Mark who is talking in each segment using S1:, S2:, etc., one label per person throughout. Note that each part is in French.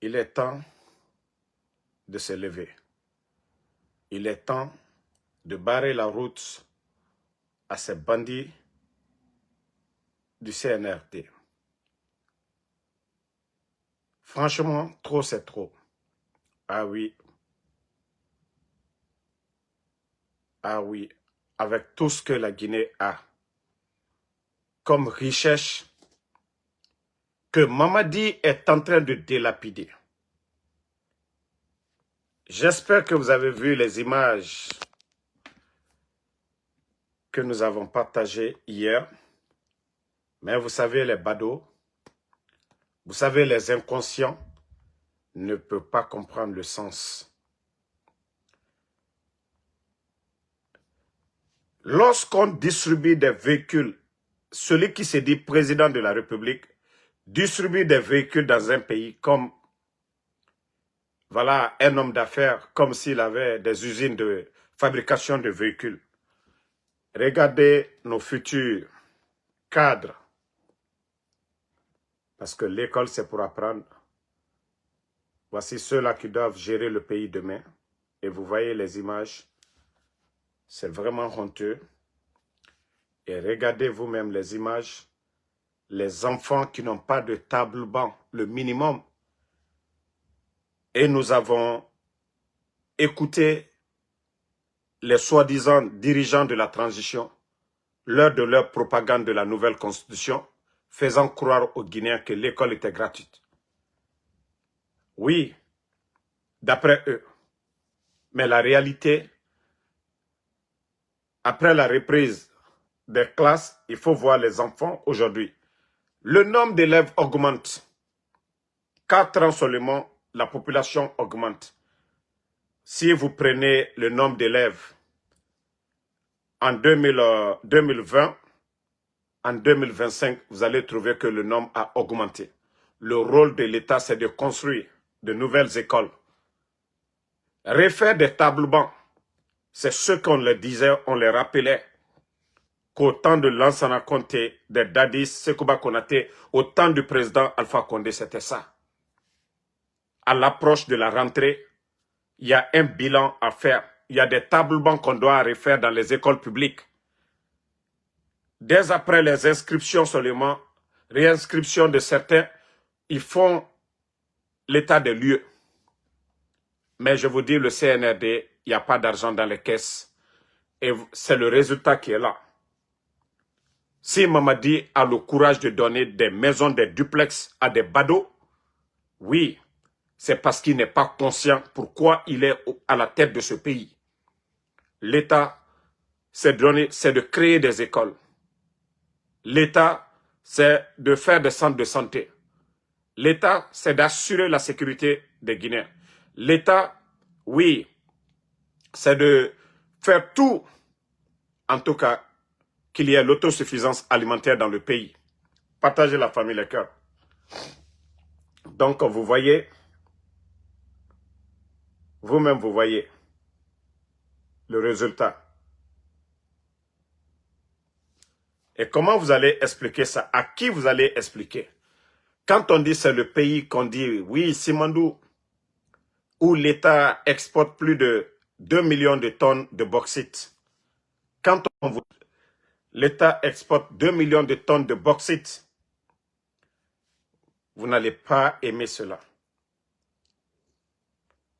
S1: Il est temps de se lever. Il est temps de barrer la route à ces bandits du CNRD. Franchement, trop c'est trop. Ah oui. Ah oui. Avec tout ce que la Guinée a comme richesse que Mamadi est en train de délapider. J'espère que vous avez vu les images que nous avons partagées hier. Mais vous savez, les badauds, vous savez, les inconscients ne peuvent pas comprendre le sens. Lorsqu'on distribue des véhicules, celui qui se dit président de la République distribue des véhicules dans un pays comme, voilà, un homme d'affaires, comme s'il avait des usines de fabrication de véhicules. Regardez nos futurs cadres, parce que l'école c'est pour apprendre. Voici ceux-là qui doivent gérer le pays demain. Et vous voyez les images, c'est vraiment honteux. Et regardez vous-même les images, les enfants qui n'ont pas de table-banc, le minimum. Et nous avons écouté les soi-disant dirigeants de la transition, lors de leur propagande de la nouvelle constitution, faisant croire aux Guinéens que l'école était gratuite. Oui, d'après eux. Mais la réalité, après la reprise des classes, il faut voir les enfants aujourd'hui. Le nombre d'élèves augmente. 4 ans seulement, la population augmente. Si vous prenez le nombre d'élèves en 2020, en 2025, vous allez trouver que le nombre a augmenté. Le rôle de l'État, c'est de construire de nouvelles écoles. Refaire des tables-bancs, c'est ce qu'on leur disait, on les rappelait. Qu'au temps de Lansana Conté, des Dadis, Sekouba Konaté, au temps du président Alpha Condé, c'était ça. À l'approche de la rentrée, il y a un bilan à faire. Il y a des tables-bancs qu'on doit refaire dans les écoles publiques. Dès après les inscriptions seulement, réinscription de certains, ils font l'état des lieux. Mais je vous dis, le CNRD, il n'y a pas d'argent dans les caisses. Et c'est le résultat qui est là. Si Mamadi a le courage de donner des maisons, des duplex à des badauds, oui, c'est parce qu'il n'est pas conscient pourquoi il est à la tête de ce pays. L'État, c'est de créer des écoles. L'État, c'est de faire des centres de santé. L'État, c'est d'assurer la sécurité des Guinéens. L'État, oui, c'est de faire tout, en tout cas, qu'il y ait l'autosuffisance alimentaire dans le pays. Partagez la famille, les cœurs. Donc, vous voyez, vous-même, vous voyez le résultat. Et comment vous allez expliquer ça? À qui vous allez expliquer? Quand on dit c'est le pays qu'on dit, oui, Simandou, où l'État exporte plus de 2 millions de tonnes de bauxite. Quand l'État exporte 2 millions de tonnes de bauxite, vous n'allez pas aimer cela.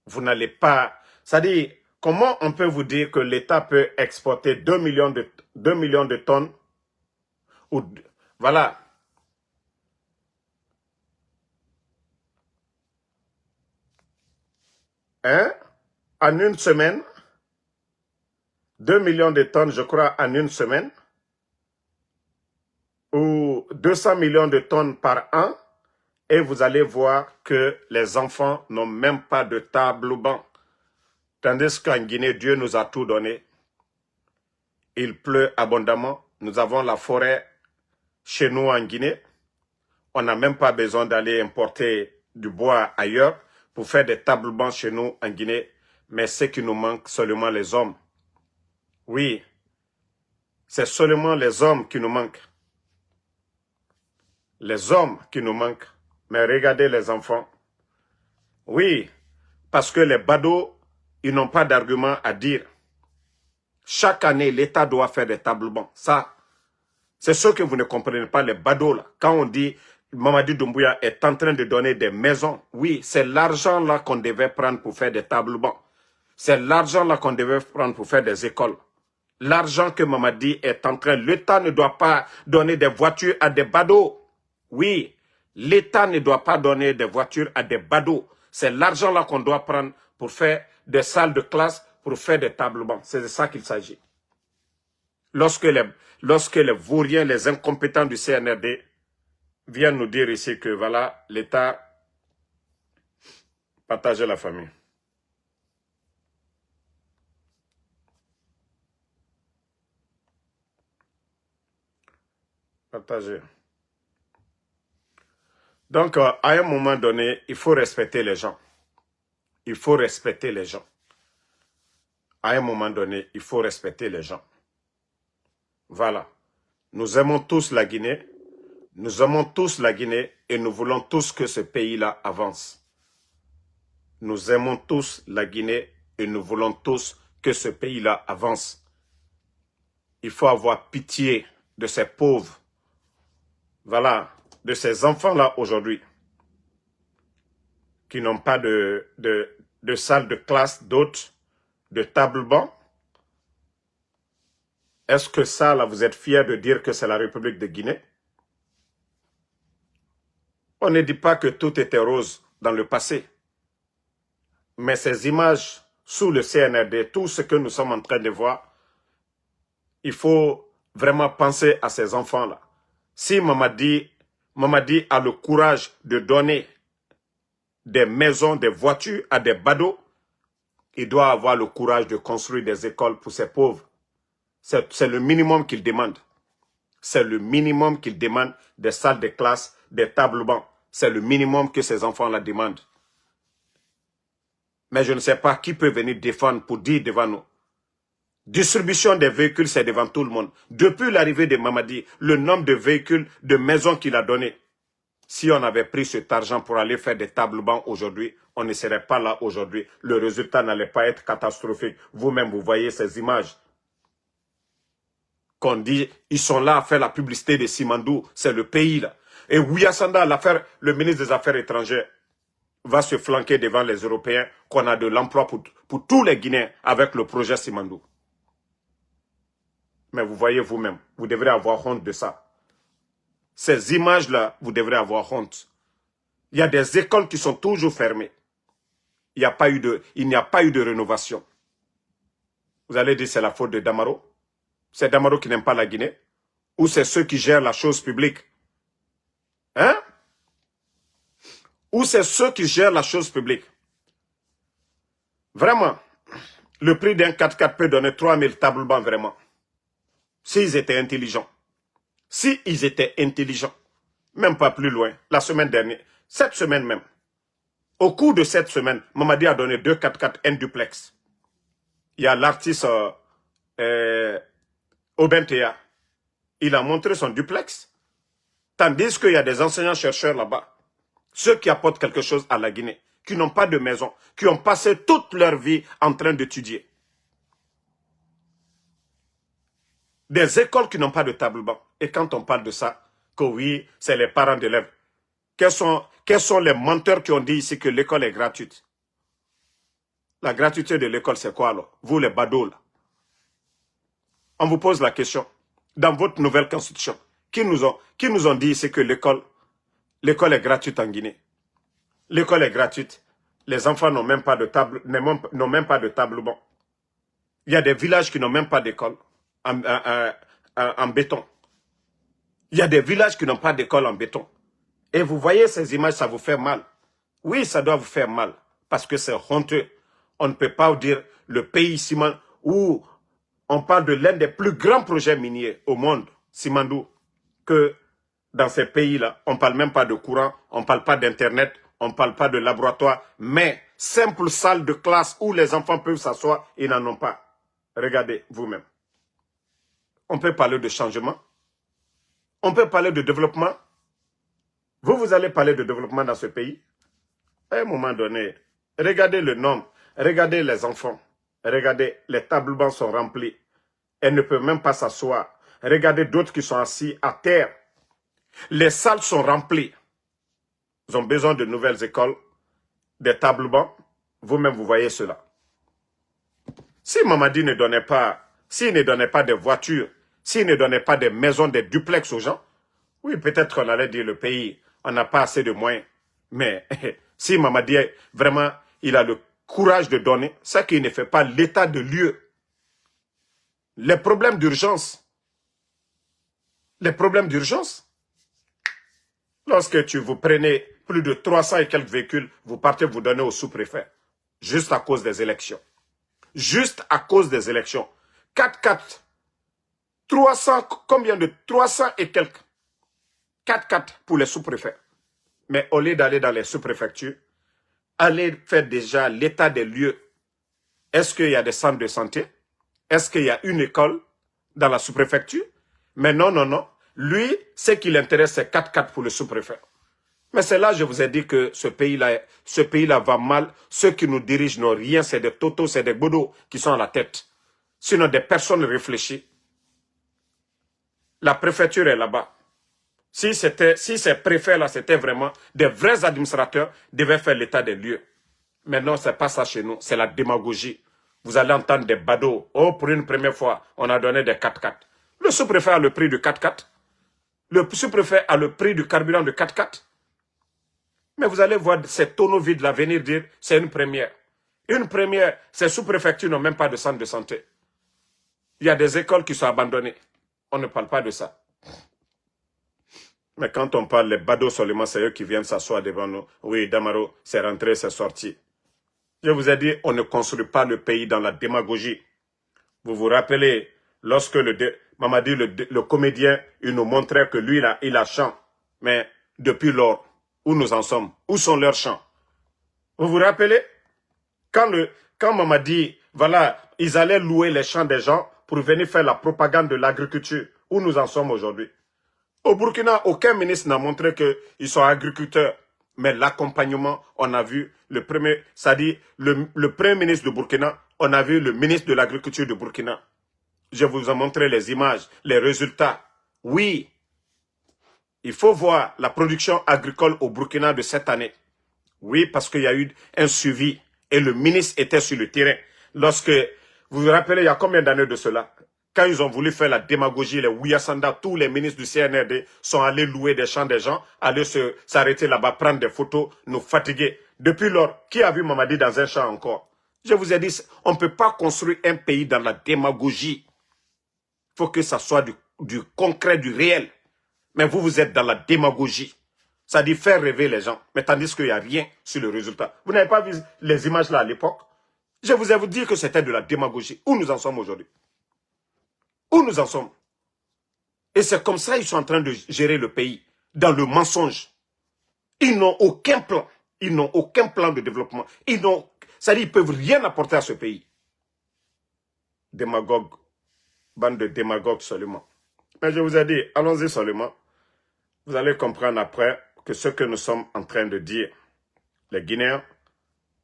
S1: Vous n'allez pas... C'est-à-dire, comment on peut vous dire que l'État peut exporter 2 millions de tonnes ou, voilà. Hein? En une semaine, 2 millions de tonnes, je crois, en une semaine, ou 200 millions de tonnes par an, et vous allez voir que les enfants n'ont même pas de table ou banc. Tandis qu'en Guinée, Dieu nous a tout donné. Il pleut abondamment. Nous avons la forêt chez nous en Guinée. On n'a même pas besoin d'aller importer du bois ailleurs pour faire des tables bancs chez nous en Guinée. Mais ce qui nous manque, seulement les hommes. Oui, c'est seulement les hommes qui nous manquent. Les hommes qui nous manquent. Mais regardez les enfants. Oui, parce que les badauds, ils n'ont pas d'argument à dire. Chaque année, l'État doit faire des tablements. Ça, c'est ce que vous ne comprenez pas, les badauds là. Quand on dit Mamadi Doumbouya est en train de donner des maisons, oui, c'est l'argent là qu'on devait prendre pour faire des tablements. C'est l'argent là qu'on devait prendre pour faire des écoles. L'argent que Mamadi est en train... L'État ne doit pas donner des voitures à des badauds. Oui, l'État ne doit pas donner des voitures à des badauds. C'est l'argent là qu'on doit prendre pour faire des salles de classe, pour faire des tablements. C'est de ça qu'il s'agit. Lorsque les vauriens, les incompétents du CNRD viennent nous dire ici que voilà, l'État partage la famille. Partager. Donc, à un moment donné, il faut respecter les gens. Il faut respecter les gens. À un moment donné, il faut respecter les gens. Voilà. Nous aimons tous la Guinée. Nous aimons tous la Guinée et nous voulons tous que ce pays-là avance. Nous aimons tous la Guinée et nous voulons tous que ce pays-là avance. Il faut avoir pitié de ces pauvres. Voilà, de ces enfants-là aujourd'hui qui n'ont pas de salle de classe, d'autres, de table-banc. Est-ce que ça, là, vous êtes fiers de dire que c'est la République de Guinée? On ne dit pas que tout était rose dans le passé. Mais ces images sous le CNRD, tout ce que nous sommes en train de voir, il faut vraiment penser à ces enfants-là. Si Mamadi a le courage de donner des maisons, des voitures à des badauds, il doit avoir le courage de construire des écoles pour ces pauvres. C'est le minimum qu'il demande. C'est le minimum qu'il demande, des salles de classe, des tables bancs. C'est le minimum que ces enfants-là demandent. Mais je ne sais pas qui peut venir défendre pour dire devant nous. Distribution des véhicules, c'est devant tout le monde. Depuis l'arrivée de Mamadi, le nombre de véhicules, de maisons qu'il a donné, si on avait pris cet argent pour aller faire des tables bancs aujourd'hui, on ne serait pas là aujourd'hui. Le résultat n'allait pas être catastrophique. Vous-même, vous voyez ces images. Qu'on dit, ils sont là à faire la publicité de Simandou, c'est le pays là. Et Ouyassanda, le ministre des Affaires étrangères, va se flanquer devant les Européens qu'on a de l'emploi pour tous les Guinéens avec le projet Simandou. Mais vous voyez vous-même, vous devrez avoir honte de ça. Ces images-là, vous devrez avoir honte. Il y a des écoles qui sont toujours fermées. Il n'y a pas eu de rénovation. Vous allez dire c'est la faute de Damaro. C'est Damaro qui n'aime pas la Guinée. Ou c'est ceux qui gèrent la chose publique. Hein? Ou c'est ceux qui gèrent la chose publique. Vraiment, le prix d'un 4x4 peut donner 3000 tables bancs vraiment. S'ils étaient intelligents. S'ils étaient intelligents. Même pas plus loin. La semaine dernière. Cette semaine même. Au cours de cette semaine, Mamadi a donné 2 4x4, un duplex. Il y a l'artiste Obentea. Il a montré son duplex. Tandis qu'il y a des enseignants-chercheurs là-bas. Ceux qui apportent quelque chose à la Guinée. Qui n'ont pas de maison. Qui ont passé toute leur vie en train d'étudier. Des écoles qui n'ont pas de table-banc. Et quand on parle de ça, que oui, c'est les parents d'élèves. Quels sont les menteurs qui ont dit ici que l'école est gratuite? La gratuité de l'école, c'est quoi alors? Vous les badauds là. On vous pose la question. Dans votre nouvelle constitution, qui nous ont dit ici que l'école est gratuite en Guinée? L'école est gratuite. Les enfants n'ont même pas de table-banc. Il y a des villages qui n'ont même pas d'école en béton. Il y a des villages qui n'ont pas d'école en béton. Et vous voyez ces images, ça vous fait mal. Oui, ça doit vous faire mal. Parce que c'est honteux. On ne peut pas dire le pays Simandou où on parle de l'un des plus grands projets miniers au monde, Simandou, que dans ces pays-là, on ne parle même pas de courant, on ne parle pas d'internet, on ne parle pas de laboratoire, mais simple salle de classe où les enfants peuvent s'asseoir, ils n'en ont pas. Regardez vous-même. On peut parler de changement. On peut parler de développement. Vous allez parler de développement dans ce pays. À un moment donné, regardez le nombre, regardez les enfants, regardez, les tables bancs sont remplis. Elles ne peuvent même pas s'asseoir. Regardez d'autres qui sont assis à terre. Les salles sont remplies. Ils ont besoin de nouvelles écoles, des tables bancs. Vous-même, vous voyez cela. Si Mamadi ne donnait pas, s'il ne donnait pas des voitures, s'il ne donnait pas des maisons, des duplex aux gens, oui, peut-être qu'on allait dire le pays, on n'a pas assez de moyens. Mais si Mamadi, vraiment, il a le courage de donner, c'est qu'il ne fait pas l'état de lieu. Les problèmes d'urgence, lorsque vous prenez plus de 300 et quelques véhicules, vous partez vous donner au sous-préfet, juste à cause des élections. Juste à cause des élections. 4-4, 300, combien de 300 et quelques 4-4 pour les sous-préfets. Mais au lieu d'aller dans les sous-préfectures, allez faire déjà l'état des lieux. Est-ce qu'il y a des centres de santé? Est-ce qu'il y a une école dans la sous-préfecture? Mais non, non, non. Lui, ce qui l'intéresse, c'est 4-4 pour le sous-préfet. Mais c'est là, je vous ai dit que ce pays-là va mal. Ceux qui nous dirigent n'ont rien, c'est des totos, c'est des bodos qui sont à la tête. Sinon, des personnes réfléchies. La préfecture est là-bas. Si ces préfets-là, c'était vraiment des vrais administrateurs, devaient faire l'état des lieux. Mais non, c'est pas ça chez nous, c'est la démagogie. Vous allez entendre des badauds. Oh, pour une première fois, on a donné des 4x4. Le sous-préfet a le prix du 4x4. Le sous-préfet a le prix du carburant de 4x4. Mais vous allez voir ces tonneaux vides-là venir dire, c'est une première. Une première, ces sous-préfectures n'ont même pas de centre de santé. Il y a des écoles qui sont abandonnées. On ne parle pas de ça. Mais quand on parle, les badauds seulement, c'est eux qui viennent s'asseoir devant nous. Oui, Damaro, c'est rentré, c'est sorti. Je vous ai dit, on ne construit pas le pays dans la démagogie. Vous vous rappelez, lorsque Mamadi, le comédien, il nous montrait que lui, il a chant. Mais depuis lors, où nous en sommes? Où sont leurs chants? Vous vous rappelez? Quand Mamadi, voilà, ils allaient louer les champs des gens pour venir faire la propagande de l'agriculture. Où nous en sommes aujourd'hui? Au Burkina, aucun ministre n'a montré qu'ils sont agriculteurs. Mais l'accompagnement, on a vu le premier, c'est-à-dire le premier ministre du Burkina, on a vu le ministre de l'agriculture du Burkina. Je vous ai montré les images, les résultats. Oui, il faut voir la production agricole au Burkina de cette année. Oui, parce qu'il y a eu un suivi et le ministre était sur le terrain. Lorsque, vous vous rappelez, il y a combien d'années de cela? Quand ils ont voulu faire la démagogie, les Ouyasanda, tous les ministres du CNRD sont allés louer des champs des gens, aller s'arrêter là-bas, prendre des photos, nous fatiguer. Depuis lors, qui a vu Mamadi dans un champ encore? Je vous ai dit, on ne peut pas construire un pays dans la démagogie. Il faut que ça soit du concret, du réel. Mais vous êtes dans la démagogie. Ça dit faire rêver les gens, mais tandis qu'il n'y a rien sur le résultat. Vous n'avez pas vu les images là à l'époque? Je vous ai vous dire que c'était de la démagogie. Où nous en sommes aujourd'hui? Où nous en sommes? Et c'est comme ça qu'ils sont en train de gérer le pays, dans le mensonge. Ils n'ont aucun plan. Ils n'ont aucun plan de développement. C'est-à-dire qu'ils ne peuvent rien apporter à ce pays. Démagogues, bande de démagogues seulement. Mais je vous ai dit, allons-y seulement. Vous allez comprendre après que ce que nous sommes en train de dire, les Guinéens,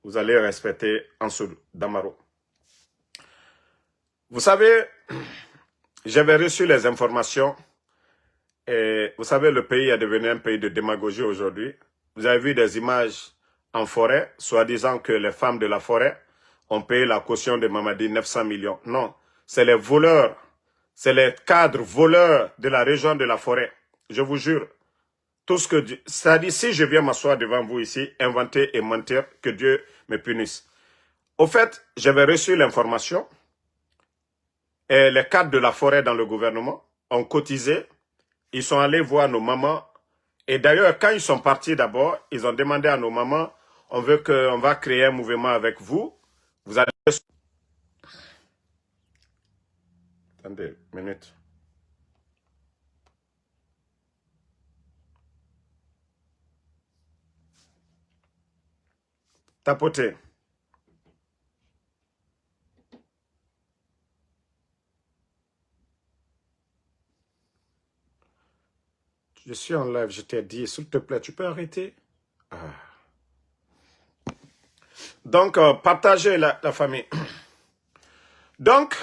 S1: vous allez respecter Ansou Damaro. Vous savez, j'avais reçu les informations et vous savez, le pays est devenu un pays de démagogie aujourd'hui. Vous avez vu des images en forêt, soi-disant que les femmes de la forêt ont payé la caution de Mamadi 900 millions. Non, c'est les voleurs, c'est les cadres voleurs de la région de la forêt. Je vous jure. Tout ce que Dieu, c'est-à-dire si je viens m'asseoir devant vous ici, inventer et mentir, que Dieu me punisse. Au fait, j'avais reçu l'information et les cadres de la forêt dans le gouvernement ont cotisé. Ils sont allés voir nos mamans. Et d'ailleurs, quand ils sont partis d'abord, ils ont demandé à nos mamans, on va créer un mouvement avec vous. Vous allez... Attendez, une minute. Tapotez. Je suis en live, je t'ai dit, s'il te plaît, tu peux arrêter? Ah. Donc, partagez la famille. Donc,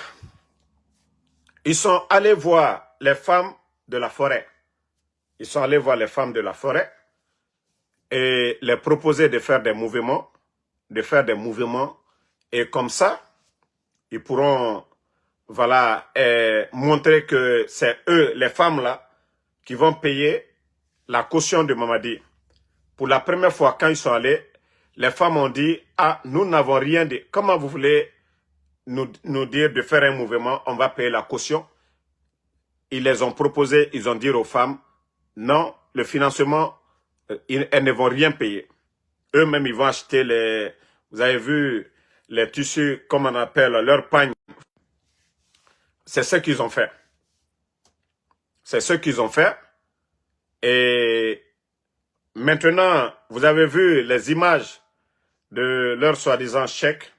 S1: ils sont allés voir les femmes de la forêt. Ils sont allés voir les femmes de la forêt et les proposer de faire des mouvements, et comme ça, ils pourront, voilà, montrer que c'est eux, les femmes là, qui vont payer la caution de Mamadi. Pour la première fois, quand ils sont allés, les femmes ont dit, ah, nous n'avons rien dit. Comment vous voulez nous dire de faire un mouvement, on va payer la caution? Ils les ont proposé, ils ont dit aux femmes, non, le financement, elles ne vont rien payer. Eux-mêmes, ils vont acheter les, vous avez vu, les tissus, comme on appelle, leur pagne. C'est ce qu'ils ont fait. C'est ce qu'ils ont fait. Et maintenant, vous avez vu les images de leur soi-disant chèque.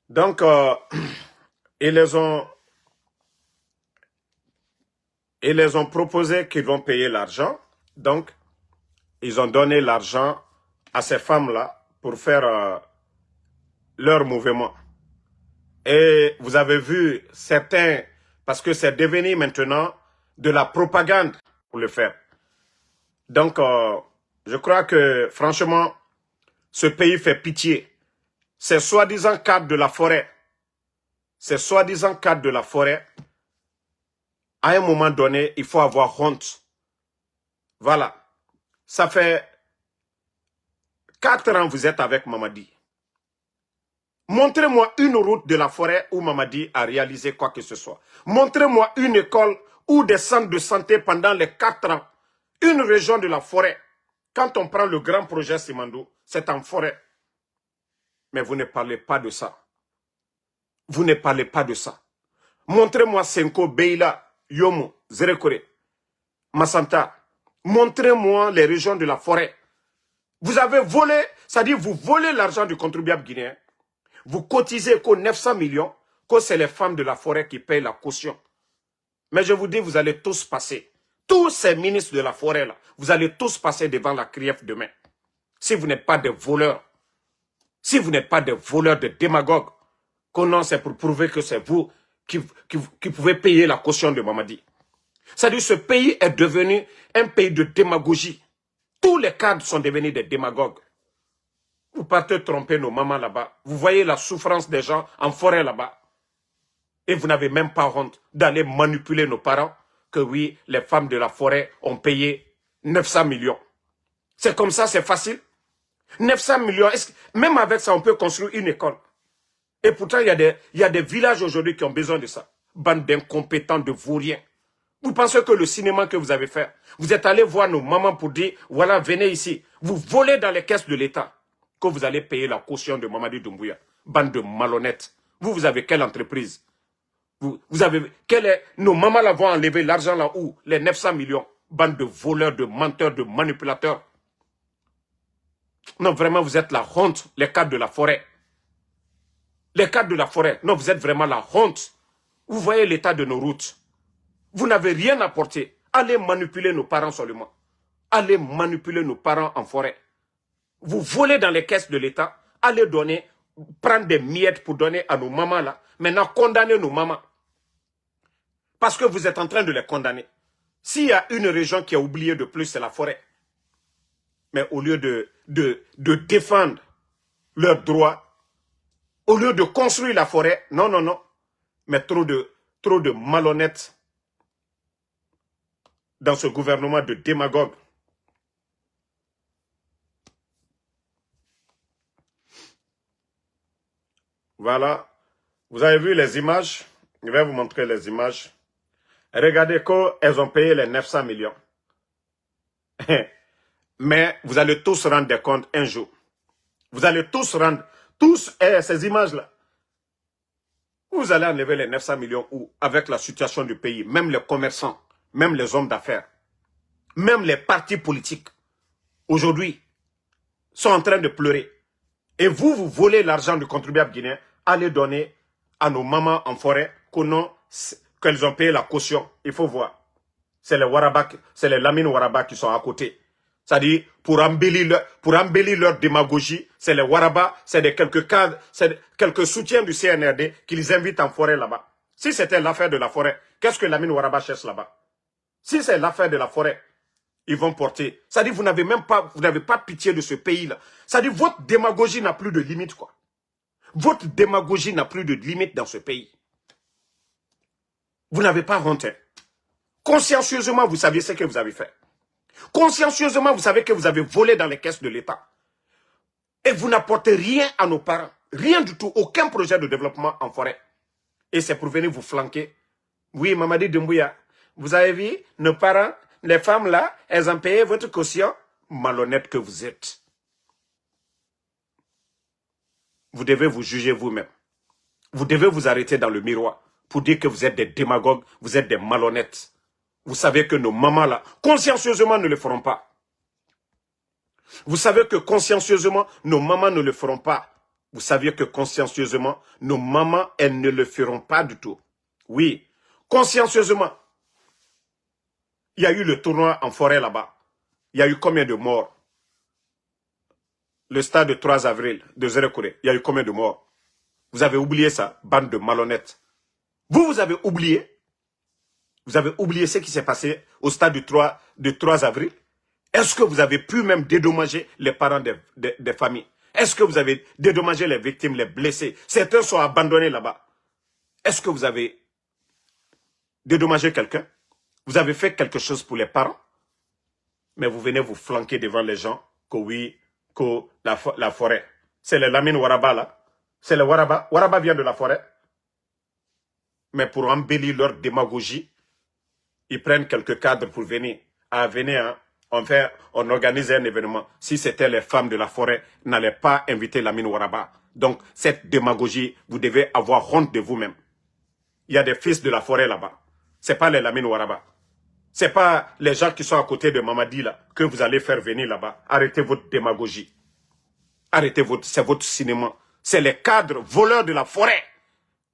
S1: Donc, ils les ont proposé qu'ils vont payer l'argent. Donc, ils ont donné l'argent à ces femmes-là pour faire leur mouvement. Et vous avez vu certains, parce que c'est devenu maintenant de la propagande pour le faire. Donc, je crois que franchement, ce pays fait pitié. Ces soi-disant cadres de la forêt, à un moment donné, il faut avoir honte. Voilà. Ça fait 4 ans que vous êtes avec Mamadi. Montrez-moi une route de la forêt où Mamadi a réalisé quoi que ce soit. Montrez-moi une école ou des centres de santé pendant les 4 ans. Une région de la forêt. Quand on prend le grand projet Simandou, c'est en forêt. Mais vous ne parlez pas de ça. Vous ne parlez pas de ça. Montrez-moi Senko, Beila, Yomo, Zerekore, Massanta. Montrez-moi les régions de la forêt. Vous avez volé, c'est-à-dire vous volez l'argent du contribuable guinéen. Vous cotisez qu'aux 900 millions, que c'est les femmes de la forêt qui payent la caution. Mais je vous dis, vous allez tous passer. Tous ces ministres de la forêt là, vous allez tous passer devant la CRIEF demain. Si vous n'êtes pas des voleurs, si vous n'êtes pas des voleurs, de démagogues, que non, c'est pour prouver que c'est vous qui pouvez payer la caution de Mamadi. C'est-à-dire ce pays est devenu un pays de démagogie. Tous les cadres sont devenus des démagogues. Vous partez tromper nos mamans là-bas. Vous voyez la souffrance des gens en forêt là-bas. Et vous n'avez même pas honte d'aller manipuler nos parents que oui, les femmes de la forêt ont payé 900 millions. C'est comme ça, c'est facile. 900 millions, même avec ça, on peut construire une école. Et pourtant, il y a des villages aujourd'hui qui ont besoin de ça. Bande d'incompétents, de vauriens. Vous pensez que le cinéma que vous avez fait, vous êtes allé voir nos mamans pour dire, voilà, venez ici. Vous volez dans les caisses de l'État que vous allez payer la caution de Mamadi Doumbouya. Bande de malhonnêtes. Vous avez quelle entreprise? Vous avez, nos mamans là vont enlever l'argent là où? Les 900 millions. Bande de voleurs, de menteurs, de manipulateurs. Non, vraiment, vous êtes la honte, les cadres de la forêt. Les cadres de la forêt, non, vous êtes vraiment la honte. Vous voyez l'état de nos routes. Vous n'avez rien apporté. Allez manipuler nos parents seulement. Allez manipuler nos parents en forêt. Vous volez dans les caisses de l'État. Allez donner, prendre des miettes pour donner à nos mamans là. Maintenant, condamnez nos mamans. Parce que vous êtes en train de les condamner. S'il y a une région qui a oublié de plus, c'est la forêt. Mais au lieu de défendre leurs droits, au lieu de construire la forêt, non, non, non. Mais trop de malhonnêtes dans ce gouvernement de démagogues. Voilà. Vous avez vu les images? Je vais vous montrer les images. Regardez qu'elles ont payé les 900 millions. Mais vous allez tous rendre des comptes un jour. Vous allez tous rendre, ces images-là. Vous allez enlever les 900 millions où, avec la situation du pays, même les commerçants, même les hommes d'affaires, même les partis politiques, aujourd'hui, sont en train de pleurer. Et vous, vous volez l'argent du contribuable guinéen, allez donner à nos mamans en forêt qu'elles ont payé la caution. Il faut voir. C'est les Waraba, c'est les Lamine Waraba qui sont à côté. C'est-à-dire, pour embellir leur démagogie, c'est les Waraba, c'est quelques cadres, c'est quelques soutiens du CNRD qui les invitent en forêt là-bas. Si c'était l'affaire de la forêt, qu'est-ce que Lamine Waraba cherche là-bas? Si c'est l'affaire de la forêt, ils vont porter. C'est-à-dire, vous n'avez pas pitié de ce pays-là. C'est-à-dire, votre démagogie n'a plus de limite, quoi. Votre démagogie n'a plus de limite dans ce pays. Vous n'avez pas honte. Hein. Consciencieusement, vous saviez ce que vous avez fait. Consciencieusement, vous savez que vous avez volé dans les caisses de l'État. Et vous n'apportez rien à nos parents. Rien du tout. Aucun projet de développement en forêt. Et c'est pour venir vous flanquer. Oui, Mamadi Doumbouya, vous avez vu, nos parents, les femmes là, elles ont payé votre caution. Malhonnête que vous êtes. Vous devez vous juger vous-même. Vous devez vous arrêter dans le miroir pour dire que vous êtes des démagogues, vous êtes des malhonnêtes. Vous savez que nos mamans là, consciencieusement ne le feront pas. Vous savez que consciencieusement, nos mamans ne le feront pas. Vous saviez que consciencieusement, nos mamans, elles ne le feront pas du tout. Oui, consciencieusement. Il y a eu le tournoi en forêt là-bas. Il y a eu combien de morts? Le stade de 3 avril de Zérekouré, il y a eu combien de morts? Vous avez oublié ça, bande de malhonnêtes. Vous avez oublié? Vous avez oublié ce qui s'est passé au stade du 3 avril? Est-ce que vous avez pu même dédommager les parents des familles? Est-ce que vous avez dédommagé les victimes, les blessés? Certains sont abandonnés là-bas. Est-ce que vous avez dédommagé quelqu'un? Vous avez fait quelque chose pour les parents? Mais vous venez vous flanquer devant les gens que oui, que la forêt. C'est les Lamine Waraba là. C'est les Waraba. Waraba vient de la forêt. Mais pour embellir leur démagogie, ils prennent quelques cadres pour venir. Ah, venez, hein. On organise un événement. Si c'était les femmes de la forêt, n'allaient pas inviter Lamine Waraba. Donc, cette démagogie, vous devez avoir honte de vous-même. Il y a des fils de la forêt là-bas. Ce n'est pas les Lamine Waraba. Ce n'est pas les gens qui sont à côté de Mamadi là, que vous allez faire venir là-bas. Arrêtez votre démagogie. C'est votre cinéma. C'est les cadres voleurs de la forêt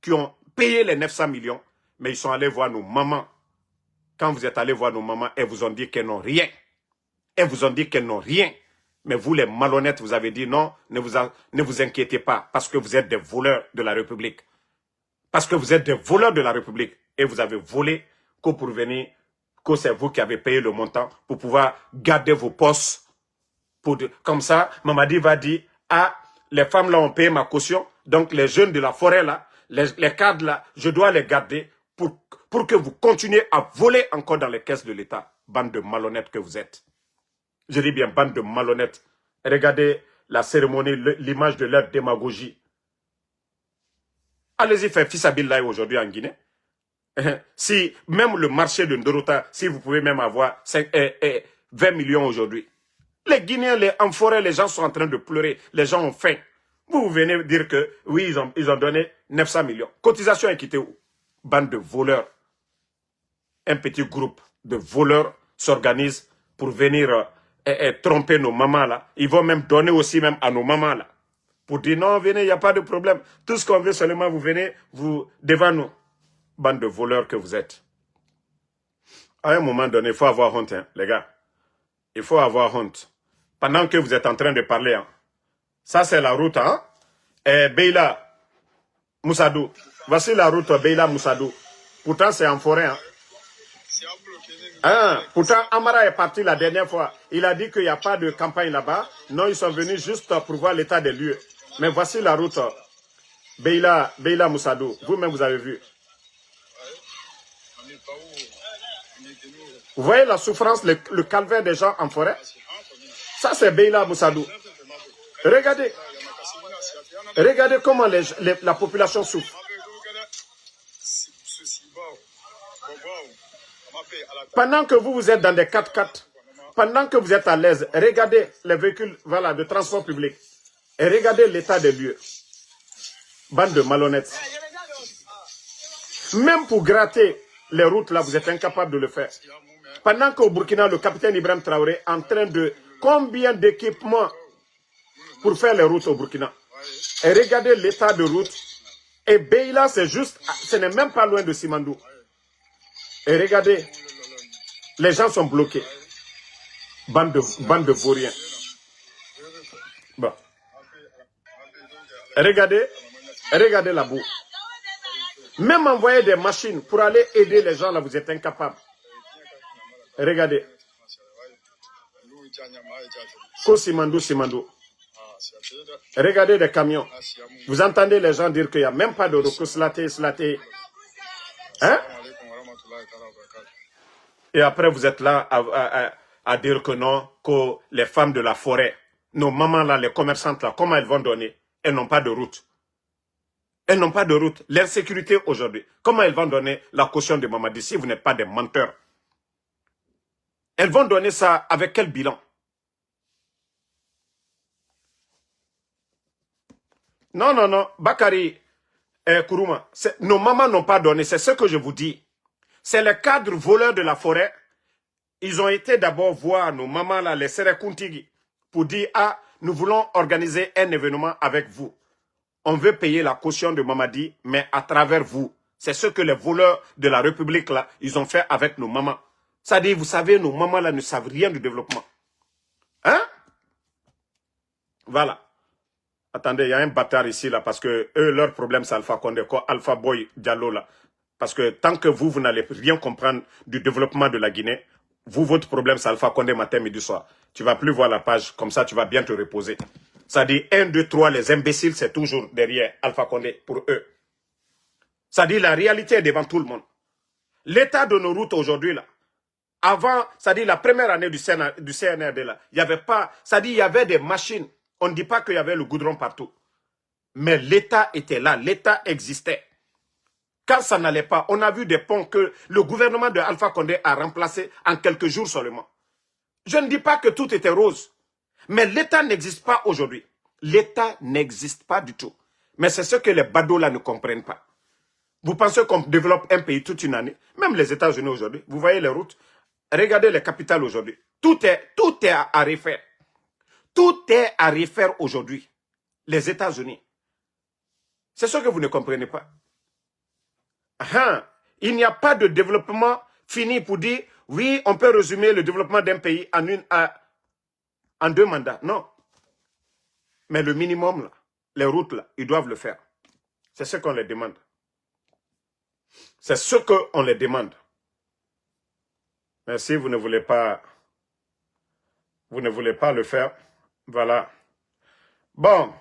S1: qui ont payé les 900 millions, mais ils sont allés voir nos mamans. Quand vous êtes allés voir nos mamans, elles vous ont dit qu'elles n'ont rien. Elles vous ont dit qu'elles n'ont rien. Mais vous, les malhonnêtes, vous avez dit non, ne vous inquiétez pas, parce que vous êtes des voleurs de la République. Parce que vous êtes des voleurs de la République. Et vous avez volé que pour venir, que c'est vous qui avez payé le montant pour pouvoir garder vos postes. Comme ça, Mamadi va dire, ah, les femmes là ont payé ma caution, donc les jeunes de la forêt là, les cadres là, je dois les garder pour que vous continuez à voler encore dans les caisses de l'État. Bande de malhonnêtes que vous êtes. Je dis bien, bande de malhonnêtes. Regardez la cérémonie, l'image de leur démagogie. Allez-y faire fils Abillahi aujourd'hui en Guinée. Si même le marché de Ndorota, si vous pouvez même avoir 20 millions aujourd'hui. Les Guinéens, en forêt, les gens sont en train de pleurer. Les gens ont faim. Vous venez dire que, oui, ils ont donné 900 millions. Cotisation équité où? Bande de voleurs. Un petit groupe de voleurs s'organise pour venir tromper nos mamans là. Ils vont même donner aussi même à nos mamans là. Pour dire non, venez, il n'y a pas de problème. Tout ce qu'on veut seulement, vous venez, devant nous. Bande de voleurs que vous êtes. À un moment donné, il faut avoir honte, hein, les gars. Il faut avoir honte. Pendant que vous êtes en train de parler, hein. Ça c'est la route, hein. Beila Moussadou. Voici la route Beila Moussadou. Pourtant c'est en forêt, hein. Pourtant, Amara est parti la dernière fois. Il a dit qu'il n'y a pas de campagne là-bas. Non, ils sont venus juste pour voir l'état des lieux. Mais voici la route. Beila Moussadou. Vous-même, vous avez vu. Vous voyez la souffrance, le calvaire des gens en forêt? Ça, c'est Beila Moussadou. Regardez. Regardez comment la population souffre. Pendant que vous êtes dans des 4x4, pendant que vous êtes à l'aise, regardez les véhicules voilà, de transport public. Et regardez l'état des lieux. Bande de malhonnêtes. Même pour gratter les routes, là, vous êtes incapable de le faire. Pendant qu'au Burkina, le capitaine Ibrahim Traoré est en train de combien d'équipements pour faire les routes au Burkina. Et regardez l'état de route. Et Beila, c'est juste, ce n'est même pas loin de Simandou. Et regardez, les gens sont bloqués. Bande de vauriens. Bon. Regardez la boue. Même envoyer des machines pour aller aider les gens là, vous êtes incapables. Regardez. Simandou. Regardez des camions. Vous entendez les gens dire qu'il n'y a même pas de recours slaté. Hein? Et après, vous êtes là à dire que non, que les femmes de la forêt, nos mamans là, les commerçantes là, comment elles vont donner? Elles n'ont pas de route. Elles n'ont pas de route. L'insécurité aujourd'hui, comment elles vont donner la caution de Mamadi si vous n'êtes pas des menteurs? Elles vont donner ça avec quel bilan? Non. Bakari Kourouma, nos mamans n'ont pas donné, c'est ce que je vous dis. C'est les cadres voleurs de la forêt. Ils ont été d'abord voir nos mamans, là, les Serekountigi, pour dire, ah, nous voulons organiser un événement avec vous. On veut payer la caution de Mamadi, mais à travers vous. C'est ce que les voleurs de la République, là, ils ont fait avec nos mamans. C'est-à-dire, vous savez, nos mamans, là, ne savent rien du développement. Hein? Voilà. Attendez, il y a un bâtard ici, là, parce que eux, leur problème, c'est Alpha Condé, Alpha Boy Diallo, là. Parce que tant que vous n'allez rien comprendre du développement de la Guinée, votre problème, c'est Alpha Condé matin, midi, soir. Tu ne vas plus voir la page, comme ça, tu vas bien te reposer. Ça dit 1, 2, 3, les imbéciles, c'est toujours derrière Alpha Condé, pour eux. Ça dit la réalité est devant tout le monde. L'état de nos routes aujourd'hui, là, avant, ça dit la première année du CNRD, là, il n'y avait pas, ça dit il y avait des machines. On ne dit pas qu'il y avait le goudron partout. Mais l'État était là, l'État existait. Quand ça n'allait pas, on a vu des ponts que le gouvernement de Alpha Condé a remplacés en quelques jours seulement. Je ne dis pas que tout était rose. Mais l'État n'existe pas aujourd'hui. L'État n'existe pas du tout. Mais c'est ce que les badauds là ne comprennent pas. Vous pensez qu'on développe un pays toute une année? Même les États-Unis aujourd'hui, vous voyez les routes. Regardez les capitales aujourd'hui. Tout est à refaire. Tout est à refaire aujourd'hui. Les États-Unis. C'est ce que vous ne comprenez pas. Il n'y a pas de développement fini pour dire, oui, on peut résumer le développement d'un pays en 2 mandats. Non. Mais le minimum, là, les routes, là, ils doivent le faire. C'est ce qu'on les demande. C'est ce qu'on les demande. Mais si vous ne voulez pas le faire, voilà. Bon.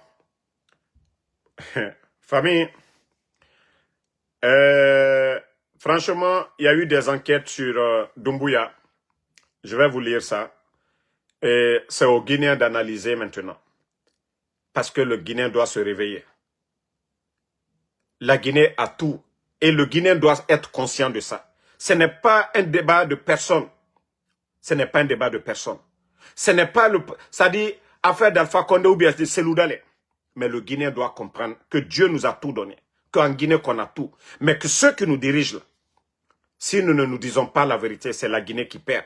S1: Famille. Franchement, il y a eu des enquêtes sur Doumbouya. Je vais vous lire ça. Et c'est aux Guinéens d'analyser maintenant. Parce que le Guinéen doit se réveiller. La Guinée a tout. Et le Guinéen doit être conscient de ça. Ce n'est pas un débat de personne. Ce n'est pas un débat de personne. Ce n'est pas ça dit affaire d'Alpha Condé ou bien de Selou Dalé. Mais le Guinéen doit comprendre que Dieu nous a tout donné. Qu'en Guinée qu'on a tout. Mais que ceux qui nous dirigent là, si nous ne nous disons pas la vérité, c'est la Guinée qui perd.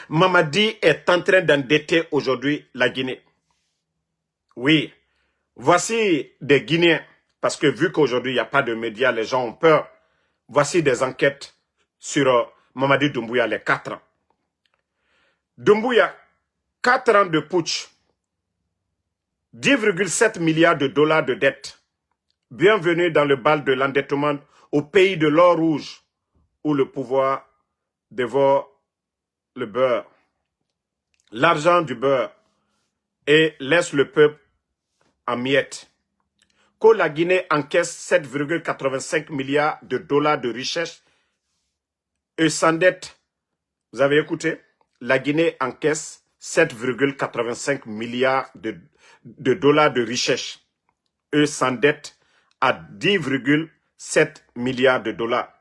S1: Mamadi est en train d'endetter aujourd'hui la Guinée. Oui. Voici des Guinéens. Parce que vu qu'aujourd'hui, il n'y a pas de médias, les gens ont peur. Voici des enquêtes sur Mamadi Doumbouya, les 4 ans. Doumbouya, 4 ans de putsch, 10,7 milliards de dollars de dette. Bienvenue dans le bal de l'endettement au pays de l'or rouge, où le pouvoir dévore le beurre, l'argent du beurre, et laisse le peuple en miettes. Que la Guinée encaisse 7,85 milliards de dollars de richesse et s'endette. Vous avez écouté? La Guinée encaisse 7,85 milliards de dollars de richesse et s'endette à 10,7 milliards de dollars.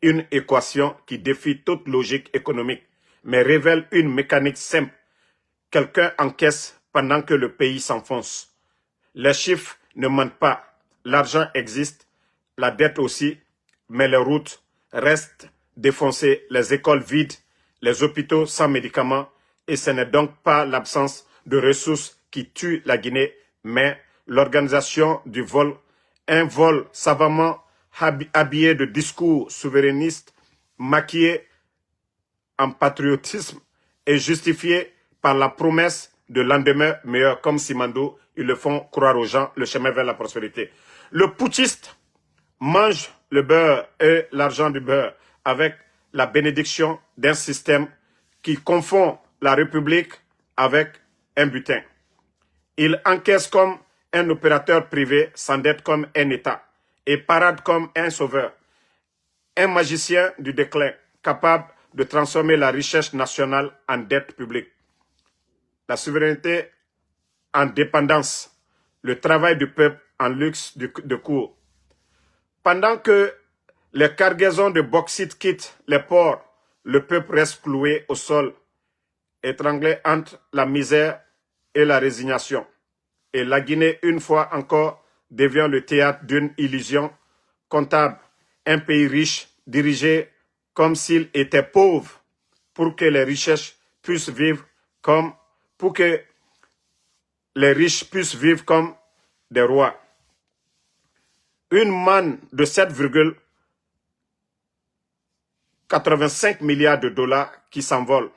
S1: Une équation qui défie toute logique économique, mais révèle une mécanique simple. Quelqu'un encaisse pendant que le pays s'enfonce. Les chiffres ne mentent pas. L'argent existe, la dette aussi, mais les routes restent défoncées, les écoles vides, les hôpitaux sans médicaments, Et ce n'est donc pas l'absence de ressources qui tue la Guinée, mais l'organisation du vol, un vol savamment habillé de discours souverainistes, maquillé en patriotisme et justifié par la promesse de lendemain meilleur, comme Simando, ils le font croire aux gens, le chemin vers la prospérité. Le putschiste mange le beurre et l'argent du beurre avec la bénédiction d'un système qui confond la République avec un butin. Il encaisse comme un opérateur privé, s'endette comme un État et parade comme un sauveur. Un magicien du déclin, capable de transformer la richesse nationale en dette publique. La souveraineté en dépendance, le travail du peuple en luxe de cour. Pendant que les cargaisons de bauxite quittent les ports, le peuple reste cloué au sol, étranglé entre la misère et la résignation. Et la Guinée, une fois encore, devient le théâtre d'une illusion comptable, un pays riche dirigé comme s'il était pauvre pour que les richesses puissent vivre comme, pour que les riches puissent vivre comme des rois. Une manne de 7,85 milliards de dollars qui s'envole.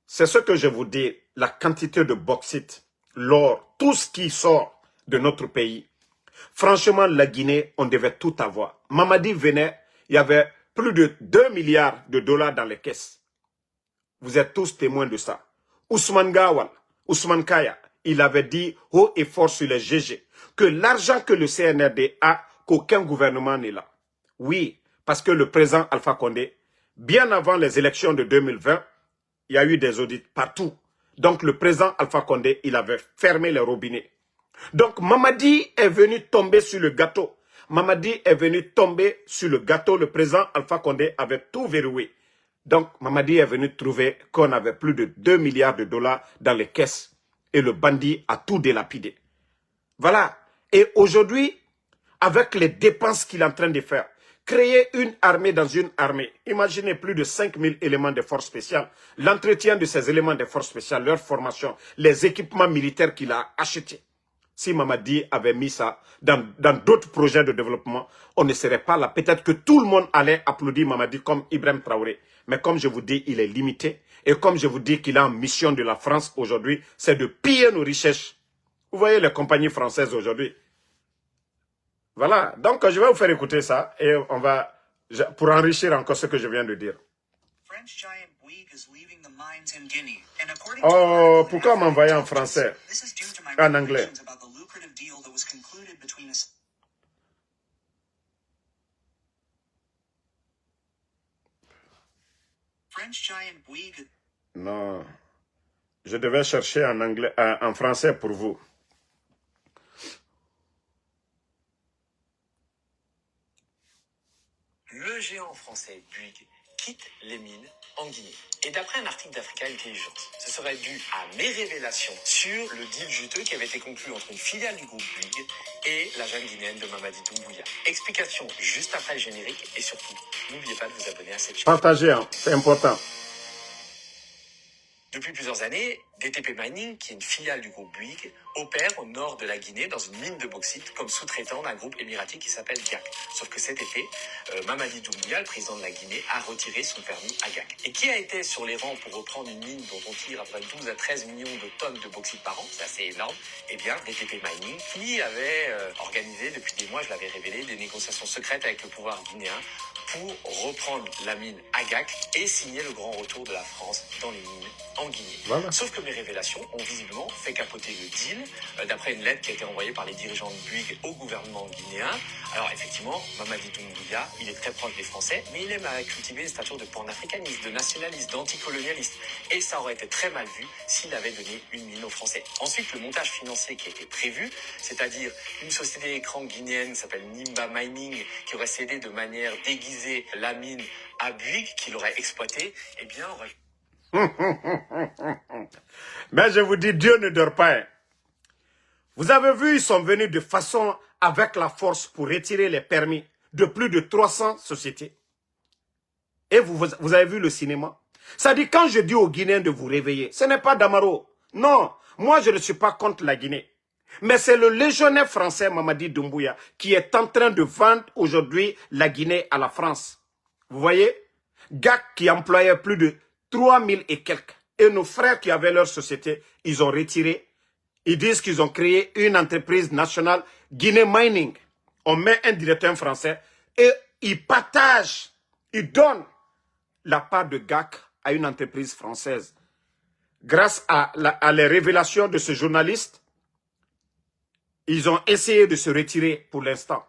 S1: C'est ce que je vous dis, la quantité de bauxite, l'or, tout ce qui sort de notre pays. Franchement, la Guinée, on devait tout avoir. Mamadi venait, il y avait plus de 2 milliards de dollars dans les caisses. Vous êtes tous témoins de ça. Ousmane Gawal, Ousmane Kaya, il avait dit haut et fort sur les GG que l'argent que le CNRD a, qu'aucun gouvernement n'est là. Oui, parce que le président Alpha Condé, bien avant les élections de 2020, il y a eu des audits partout. Donc le président Alpha Condé, il avait fermé les robinets. Donc Mamadi est venu tomber sur le gâteau. Mamadi est venu tomber sur le gâteau. Le président Alpha Condé avait tout verrouillé. Donc Mamadi est venu trouver qu'on avait plus de 2 milliards de dollars dans les caisses. Et le bandit a tout délapidé. Voilà. Et aujourd'hui, avec les dépenses qu'il est en train de faire, créer une armée dans une armée. Imaginez plus de 5000 éléments de forces spéciales. L'entretien de ces éléments de forces spéciales, leur formation, les équipements militaires qu'il a achetés. Si Mamadi avait mis ça dans d'autres projets de développement, on ne serait pas là. Peut-être que tout le monde allait applaudir Mamadi comme Ibrahim Traoré. Mais comme je vous dis, il est limité. Et comme je vous dis qu'il a en mission de la France aujourd'hui, c'est de piller nos richesses. Vous voyez les compagnies françaises aujourd'hui. Voilà, donc je vais vous faire écouter ça et on va, pour enrichir encore ce que je viens de dire. Oh, pourquoi m'envoyer en français? En anglais. Non, je devais chercher en anglais, en français pour vous.
S2: Le géant français Bouygues quitte les mines en Guinée. Et d'après un article d'Africa Intelligence, ce serait dû à mes révélations sur le deal juteux qui avait été conclu entre une filiale du groupe Bouygues et la jeune guinéenne de Mamadi Doumbouya. Explication juste après le générique et surtout, n'oubliez pas de vous abonner à cette chaîne.
S1: Partagez, hein, c'est important.
S2: Depuis plusieurs années, DTP Mining, qui est une filiale du groupe Bouygues, opère au nord de la Guinée dans une mine de bauxite comme sous-traitant d'un groupe émirati qui s'appelle GAC. Sauf que cet été, Mamadi Doumbouya, le président de la Guinée, a retiré son permis à GAC. Et qui a été sur les rangs pour reprendre une mine dont on tire après 12 à 13 millions de tonnes de bauxite par an, c'est assez énorme, eh bien DTP Mining, qui avait organisé depuis des mois, je l'avais révélé, des négociations secrètes avec le pouvoir guinéen pour reprendre la mine Agac et signer le grand retour de la France dans les mines en Guinée.
S1: Voilà.
S2: Sauf que mes révélations ont visiblement fait capoter le deal, d'après une lettre qui a été envoyée par les dirigeants de Bouygues au gouvernement guinéen. Alors effectivement, Mamadi Doumbouya, il est très proche des Français, mais il aime cultiver une stature de panafricaniste, de nationaliste, d'anticolonialiste. Et ça aurait été très mal vu s'il avait donné une mine aux Français. Ensuite, le montage financier qui a été prévu, c'est-à-dire une société d'écran guinéenne qui s'appelle Nimba Mining, qui aurait cédé de manière déguisée la mine à Bouygues, qu'il aurait exploitée, eh bien, aurait...
S1: Mais je vous dis, Dieu ne dort pas. Hein. Vous avez vu, ils sont venus de façon avec la force pour retirer les permis de plus de 300 sociétés. Et vous avez vu le cinéma. Ça dit, quand je dis aux Guinéens de vous réveiller, ce n'est pas Damaro. Non, moi je ne suis pas contre la Guinée. Mais c'est le légionnaire français Mamadi Doumbouya qui est en train de vendre aujourd'hui la Guinée à la France. Vous voyez? GAC qui employait plus de 3000 et quelques. Et nos frères qui avaient leur société, ils ont retiré. Ils disent qu'ils ont créé une entreprise nationale, Guinée Mining. On met un directeur français et ils partagent, ils donnent la part de GAC à une entreprise française. Grâce à les révélations de ce journaliste, ils ont essayé de se retirer pour l'instant.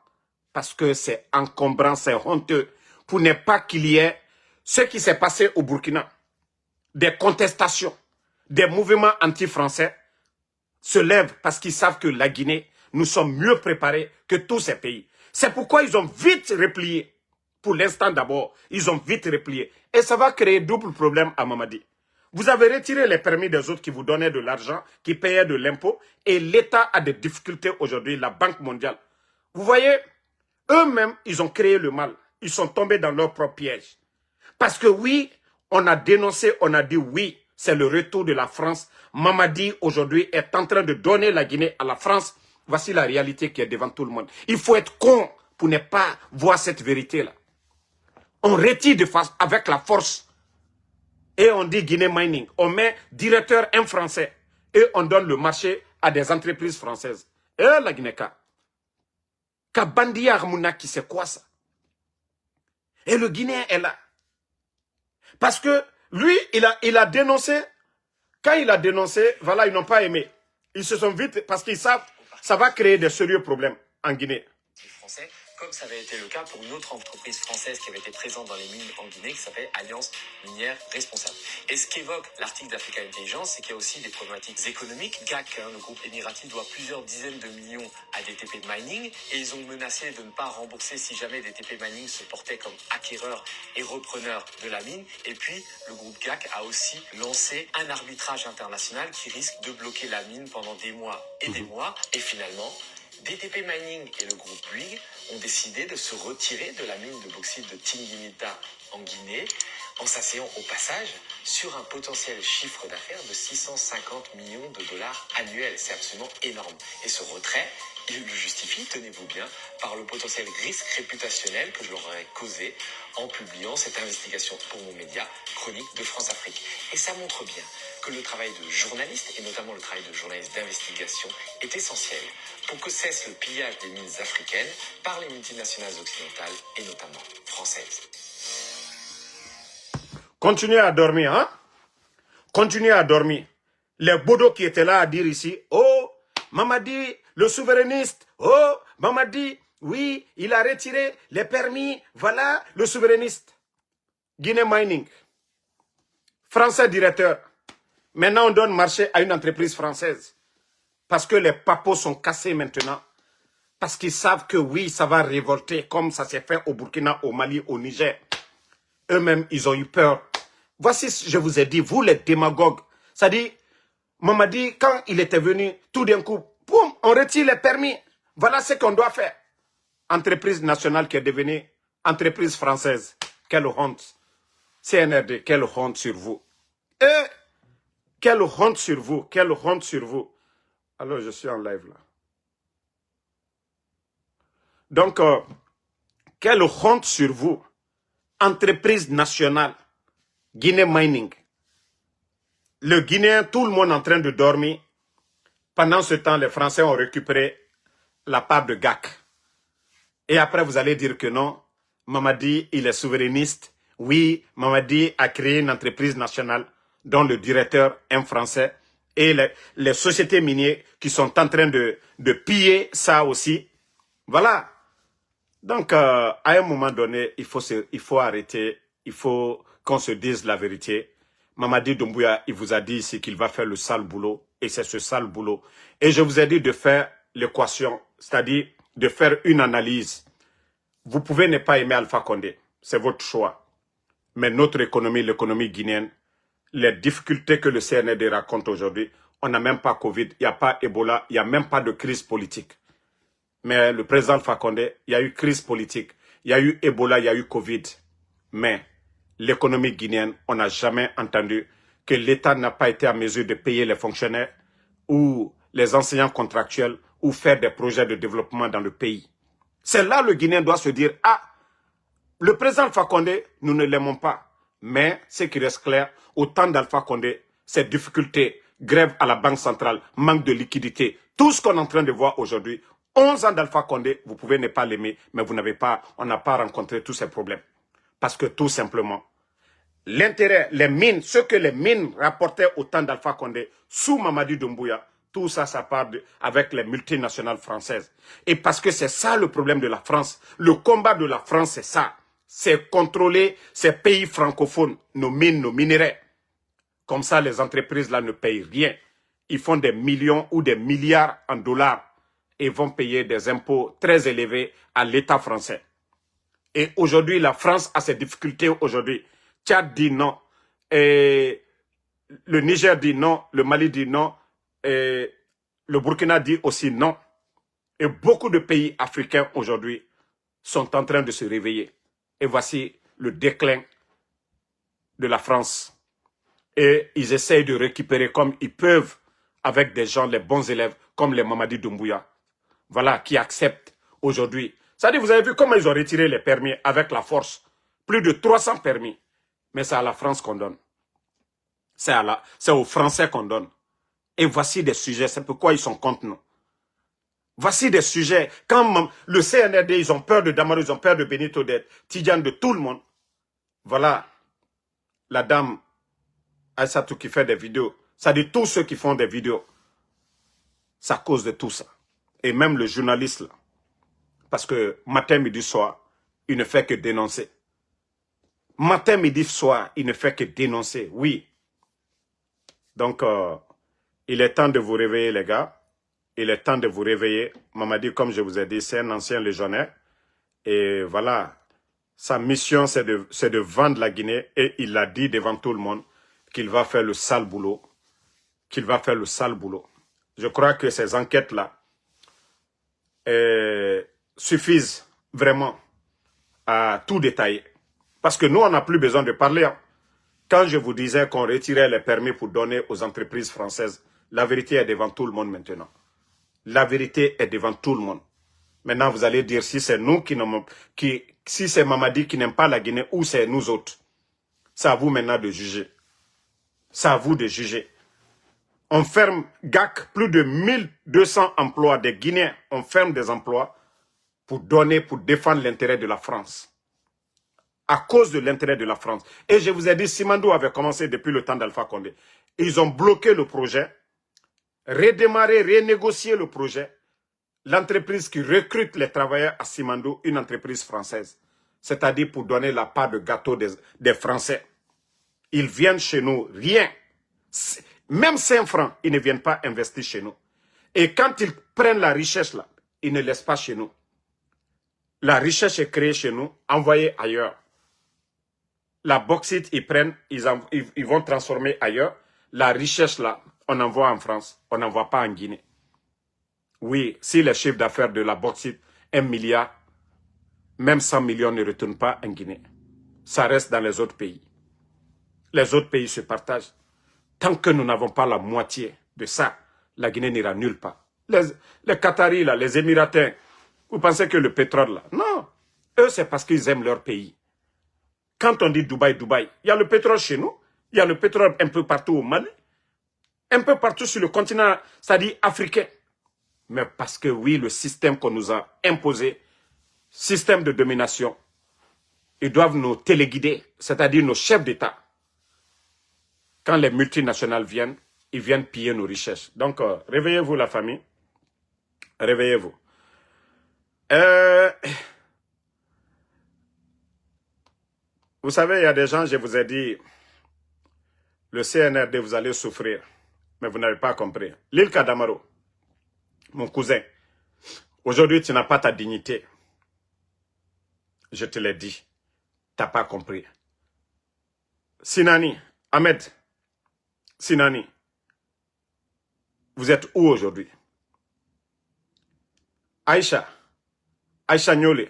S1: Parce que c'est encombrant, c'est honteux. Pour ne pas qu'il y ait ce qui s'est passé au Burkina. Des contestations, des mouvements anti-français se lèvent parce qu'ils savent que la Guinée, nous sommes mieux préparés que tous ces pays. C'est pourquoi ils ont vite replié. Pour l'instant d'abord, ils ont vite replié. Et ça va créer double problème à Mamadi. Vous avez retiré les permis des autres qui vous donnaient de l'argent, qui payaient de l'impôt, et l'État a des difficultés aujourd'hui, la Banque mondiale. Vous voyez, eux-mêmes, ils ont créé le mal. Ils sont tombés dans leur propre piège. Parce que oui, on a dénoncé, on a dit oui, c'est le retour de la France. Mamadi, aujourd'hui, est en train de donner la Guinée à la France. Voici la réalité qui est devant tout le monde. Il faut être con pour ne pas voir cette vérité-là. On retire de face avec la force. Et on dit Guinée Mining. On met directeur un Français. Et on donne le marché à des entreprises françaises. Et la Guinée-Ka. Kabandia Armounaki, c'est quoi ça? Et le Guinéen est là. Parce que lui, il a dénoncé. Quand il a dénoncé, voilà, ils n'ont pas aimé. Ils se sont vite, parce qu'ils savent, ça va créer des sérieux problèmes en Guinée.
S2: Français, comme ça avait été le cas pour une autre entreprise française qui avait été présente dans les mines en Guinée, qui s'appelle Alliance Minière Responsable. Et ce qu'évoque l'article d'Africa Intelligence, c'est qu'il y a aussi des problématiques économiques. GAC, le groupe émirati, doit plusieurs dizaines de millions à DTP Mining, et ils ont menacé de ne pas rembourser si jamais DTP Mining se portait comme acquéreur et repreneur de la mine. Et puis, le groupe GAC a aussi lancé un arbitrage international qui risque de bloquer la mine pendant des mois et des mois. Et finalement, DTP Mining et le groupe Bouygues ont décidé de se retirer de la mine de bauxite de Tinguinita en Guinée, en s'asseyant au passage sur un potentiel chiffre d'affaires de 650 millions de dollars annuels. C'est absolument énorme. Et ce retrait, il le justifie, tenez-vous bien, par le potentiel risque réputationnel que je leur aurais causé en publiant cette investigation pour mon média Chronique de France-Afrique. Et ça montre bien que le travail de journaliste, et notamment le travail de journaliste d'investigation, est essentiel pour que cesse le pillage des mines africaines par les multinationales occidentales et notamment françaises.
S1: Continuez à dormir, hein? Continuez à dormir. Les bodos qui étaient là à dire ici, oh, Mamadi, le souverainiste, oh, Mamadi, oui, il a retiré les permis, voilà, le souverainiste. Guinée Mining, français directeur. Maintenant, on donne marché à une entreprise française. Parce que les papos sont cassés maintenant. Parce qu'ils savent que oui, ça va révolter comme ça s'est fait au Burkina, au Mali, au Niger. Eux-mêmes, ils ont eu peur. Voici, je vous ai dit, vous les démagogues. Ça dit, Mamadi, quand il était venu, tout d'un coup, boum, on retire les permis. Voilà ce qu'on doit faire. Entreprise nationale qui est devenue entreprise française. Quelle honte. CNRD, quelle honte sur vous. Et quelle honte sur vous, quelle honte sur vous. Alors, je suis en live là. Donc, quelle honte sur vous. Entreprise nationale. Guinée Mining. Le Guinéen, tout le monde en train de dormir. Pendant ce temps, les Français ont récupéré la part de GAC. Et après, vous allez dire que non, Mamadi, il est souverainiste. Oui, Mamadi a créé une entreprise nationale dont le directeur est un Français. Et les sociétés minières qui sont en train de piller ça aussi. Voilà. Donc, à un moment donné, il faut arrêter. Il faut qu'on se dise la vérité. Mamadi Doumbouya, il vous a dit ici qu'il va faire le sale boulot. Et c'est ce sale boulot. Et je vous ai dit de faire l'équation, c'est-à-dire de faire une analyse. Vous pouvez ne pas aimer Alpha Condé. C'est votre choix. Mais notre économie, l'économie guinéenne, les difficultés que le CNRD raconte aujourd'hui, on n'a même pas Covid, il n'y a pas Ebola, il n'y a même pas de crise politique. Mais le président Alpha Condé, il y a eu crise politique, il y a eu Ebola, il y a eu Covid. Mais l'économie guinéenne, on n'a jamais entendu que l'État n'a pas été en mesure de payer les fonctionnaires ou les enseignants contractuels ou faire des projets de développement dans le pays. C'est là le Guinéen doit se dire, ah, le président Alpha Condé, nous ne l'aimons pas. Mais ce qui reste clair, au temps d'Alpha Condé, ces difficultés, grève à la Banque centrale, manque de liquidité, tout ce qu'on est en train de voir aujourd'hui, 11 ans d'Alpha Condé, vous pouvez ne pas l'aimer, mais on n'a pas rencontré tous ces problèmes. Parce que tout simplement, l'intérêt, les mines, ce que les mines rapportaient au temps d'Alpha Condé, sous Mamadi Doumbouya, tout ça, ça part avec les multinationales françaises. Et parce que c'est ça le problème de la France. Le combat de la France, c'est ça. C'est contrôler ces pays francophones, nos mines, nos minerais. Comme ça, les entreprises là ne payent rien. Ils font des millions ou des milliards en dollars et vont payer des impôts très élevés à l'État français. Et aujourd'hui, la France a ses difficultés aujourd'hui. Tchad dit non. Et le Niger dit non. Le Mali dit non. Et le Burkina dit aussi non. Et beaucoup de pays africains aujourd'hui sont en train de se réveiller. Et voici le déclin de la France. Et ils essayent de récupérer comme ils peuvent avec des gens, les bons élèves, comme les Mamadi Doumbouya. Voilà, qui acceptent aujourd'hui. C'est-à-dire, vous avez vu comment ils ont retiré les permis avec la force. Plus de 300 permis. Mais c'est à la France qu'on donne. C'est aux Français qu'on donne. Et voici des sujets, c'est pourquoi ils sont contre nous. Voici des sujets. Quand le CNRD, ils ont peur de Damaro, ils ont peur de Benito, de Tidjane, de tout le monde. Voilà la dame Aïssatou qui fait des vidéos. Ça dit tous ceux qui font des vidéos. C'est à cause de tout ça. Et même le journaliste là. Parce que matin, midi, soir, il ne fait que dénoncer. Matin, midi, soir, il ne fait que dénoncer. Oui. Donc, il est temps de vous réveiller, les gars. Il est temps de vous réveiller. Mamadi, comme je vous ai dit, c'est un ancien légionnaire. Et voilà, sa mission, c'est de vendre la Guinée. Et il l'a dit devant tout le monde qu'il va faire le sale boulot. Qu'il va faire le sale boulot. Je crois que ces enquêtes-là suffisent vraiment à tout détailler. Parce que nous, on n'a plus besoin de parler. Hein. Quand je vous disais qu'on retirait les permis pour donner aux entreprises françaises, la vérité est devant tout le monde maintenant. La vérité est devant tout le monde. Maintenant, vous allez dire si c'est nous si c'est Mamadi qui n'aime pas la Guinée ou c'est nous autres. C'est à vous maintenant de juger. C'est à vous de juger. On ferme GAC, plus de 1200 emplois des Guinéens. On ferme des emplois pour défendre l'intérêt de la France. À cause de l'intérêt de la France. Et je vous ai dit, Simandou avait commencé depuis le temps d'Alpha Condé. Ils ont bloqué le projet, redémarré, renégocié le projet. L'entreprise qui recrute les travailleurs à Simandou, une entreprise française. C'est-à-dire pour donner la part de gâteau des Français. Ils viennent chez nous, rien. Même 5 francs, ils ne viennent pas investir chez nous. Et quand ils prennent la richesse là, ils ne laissent pas chez nous. La richesse est créée chez nous, envoyée ailleurs. La bauxite, ils prennent, ils vont transformer ailleurs. La richesse là, on envoie en France, on n'envoie pas en Guinée. Oui, si le chiffre d'affaires de la bauxite, 1 milliard, même 100 millions ne retournent pas en Guinée. Ça reste dans les autres pays. Les autres pays se partagent. Tant que nous n'avons pas la moitié de ça, la Guinée n'ira nulle part. Les Qataris, là, les Émiratains, vous pensez que le pétrole, là? Non. Eux, c'est parce qu'ils aiment leur pays. Quand on dit Dubaï, Dubaï, il y a le pétrole chez nous, il y a le pétrole un peu partout au Mali, un peu partout sur le continent, c'est-à-dire africain. Mais parce que oui, le système qu'on nous a imposé, système de domination, ils doivent nous téléguider, c'est-à-dire nos chefs d'État. Quand les multinationales viennent, ils viennent piller nos richesses. Donc, réveillez-vous la famille. Réveillez-vous. Vous savez, il y a des gens, je vous ai dit, le CNRD, vous allez souffrir. Mais vous n'avez pas compris. L'île Kadamaro, mon cousin, aujourd'hui, tu n'as pas ta dignité. Je te l'ai dit. Tu n'as pas compris. Sinani, Ahmed, Sinani, vous êtes où aujourd'hui? Aïcha Nyole.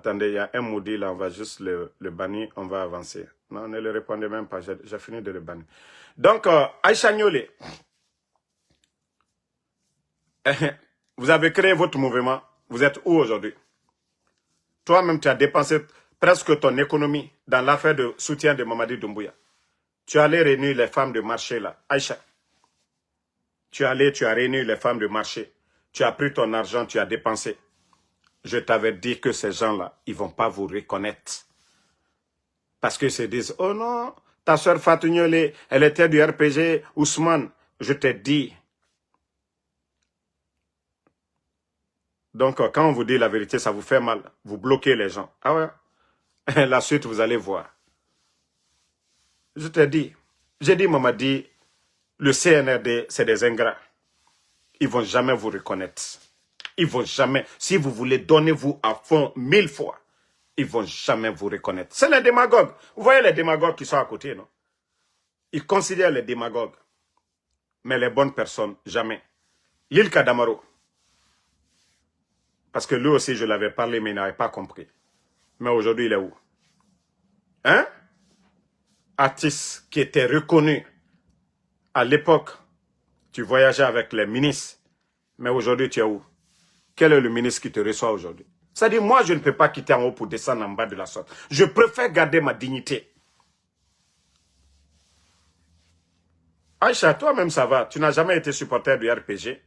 S1: Attendez, il y a un maudit là, on va juste le bannir, on va avancer. Non, ne le répondez même pas, j'ai fini de le bannir. Donc, Aïcha Niolé, vous avez créé votre mouvement, vous êtes où aujourd'hui? Toi-même, tu as dépensé presque ton économie dans l'affaire de soutien de Mamadi Doumbouya. Tu allais réunir les femmes de marché là, Aïcha. Tu as réuni les femmes de marché. Tu as pris ton argent, tu as dépensé. Je t'avais dit que ces gens-là, ils ne vont pas vous reconnaître. Parce qu'ils se disent, oh non, ta soeur Fatou Niolé, elle était du RPG, Ousmane. Je t'ai dit. Donc, quand on vous dit la vérité, ça vous fait mal. Vous bloquez les gens. Ah ouais? La suite, vous allez voir. Je t'ai dit. J'ai dit, Mamadi, le CNRD, c'est des ingrats. Ils ne vont jamais vous reconnaître. Ils ne vont jamais. Si vous voulez, donnez-vous à fond 1000 fois. Ils ne vont jamais vous reconnaître. C'est les démagogues. Vous voyez les démagogues qui sont à côté, non? Ils considèrent les démagogues. Mais les bonnes personnes, jamais. L'île Kadamaro. Parce que lui aussi, je l'avais parlé, mais il n'avait pas compris. Mais aujourd'hui, il est où? Hein? Artiste qui était reconnu. À l'époque, tu voyageais avec les ministres. Mais aujourd'hui, tu es où? Quel est le ministre qui te reçoit aujourd'hui? C'est-à-dire, moi, je ne peux pas quitter en haut pour descendre en bas de la sorte. Je préfère garder ma dignité. Aïcha, toi-même, ça va. Tu n'as jamais été supporter du RPG.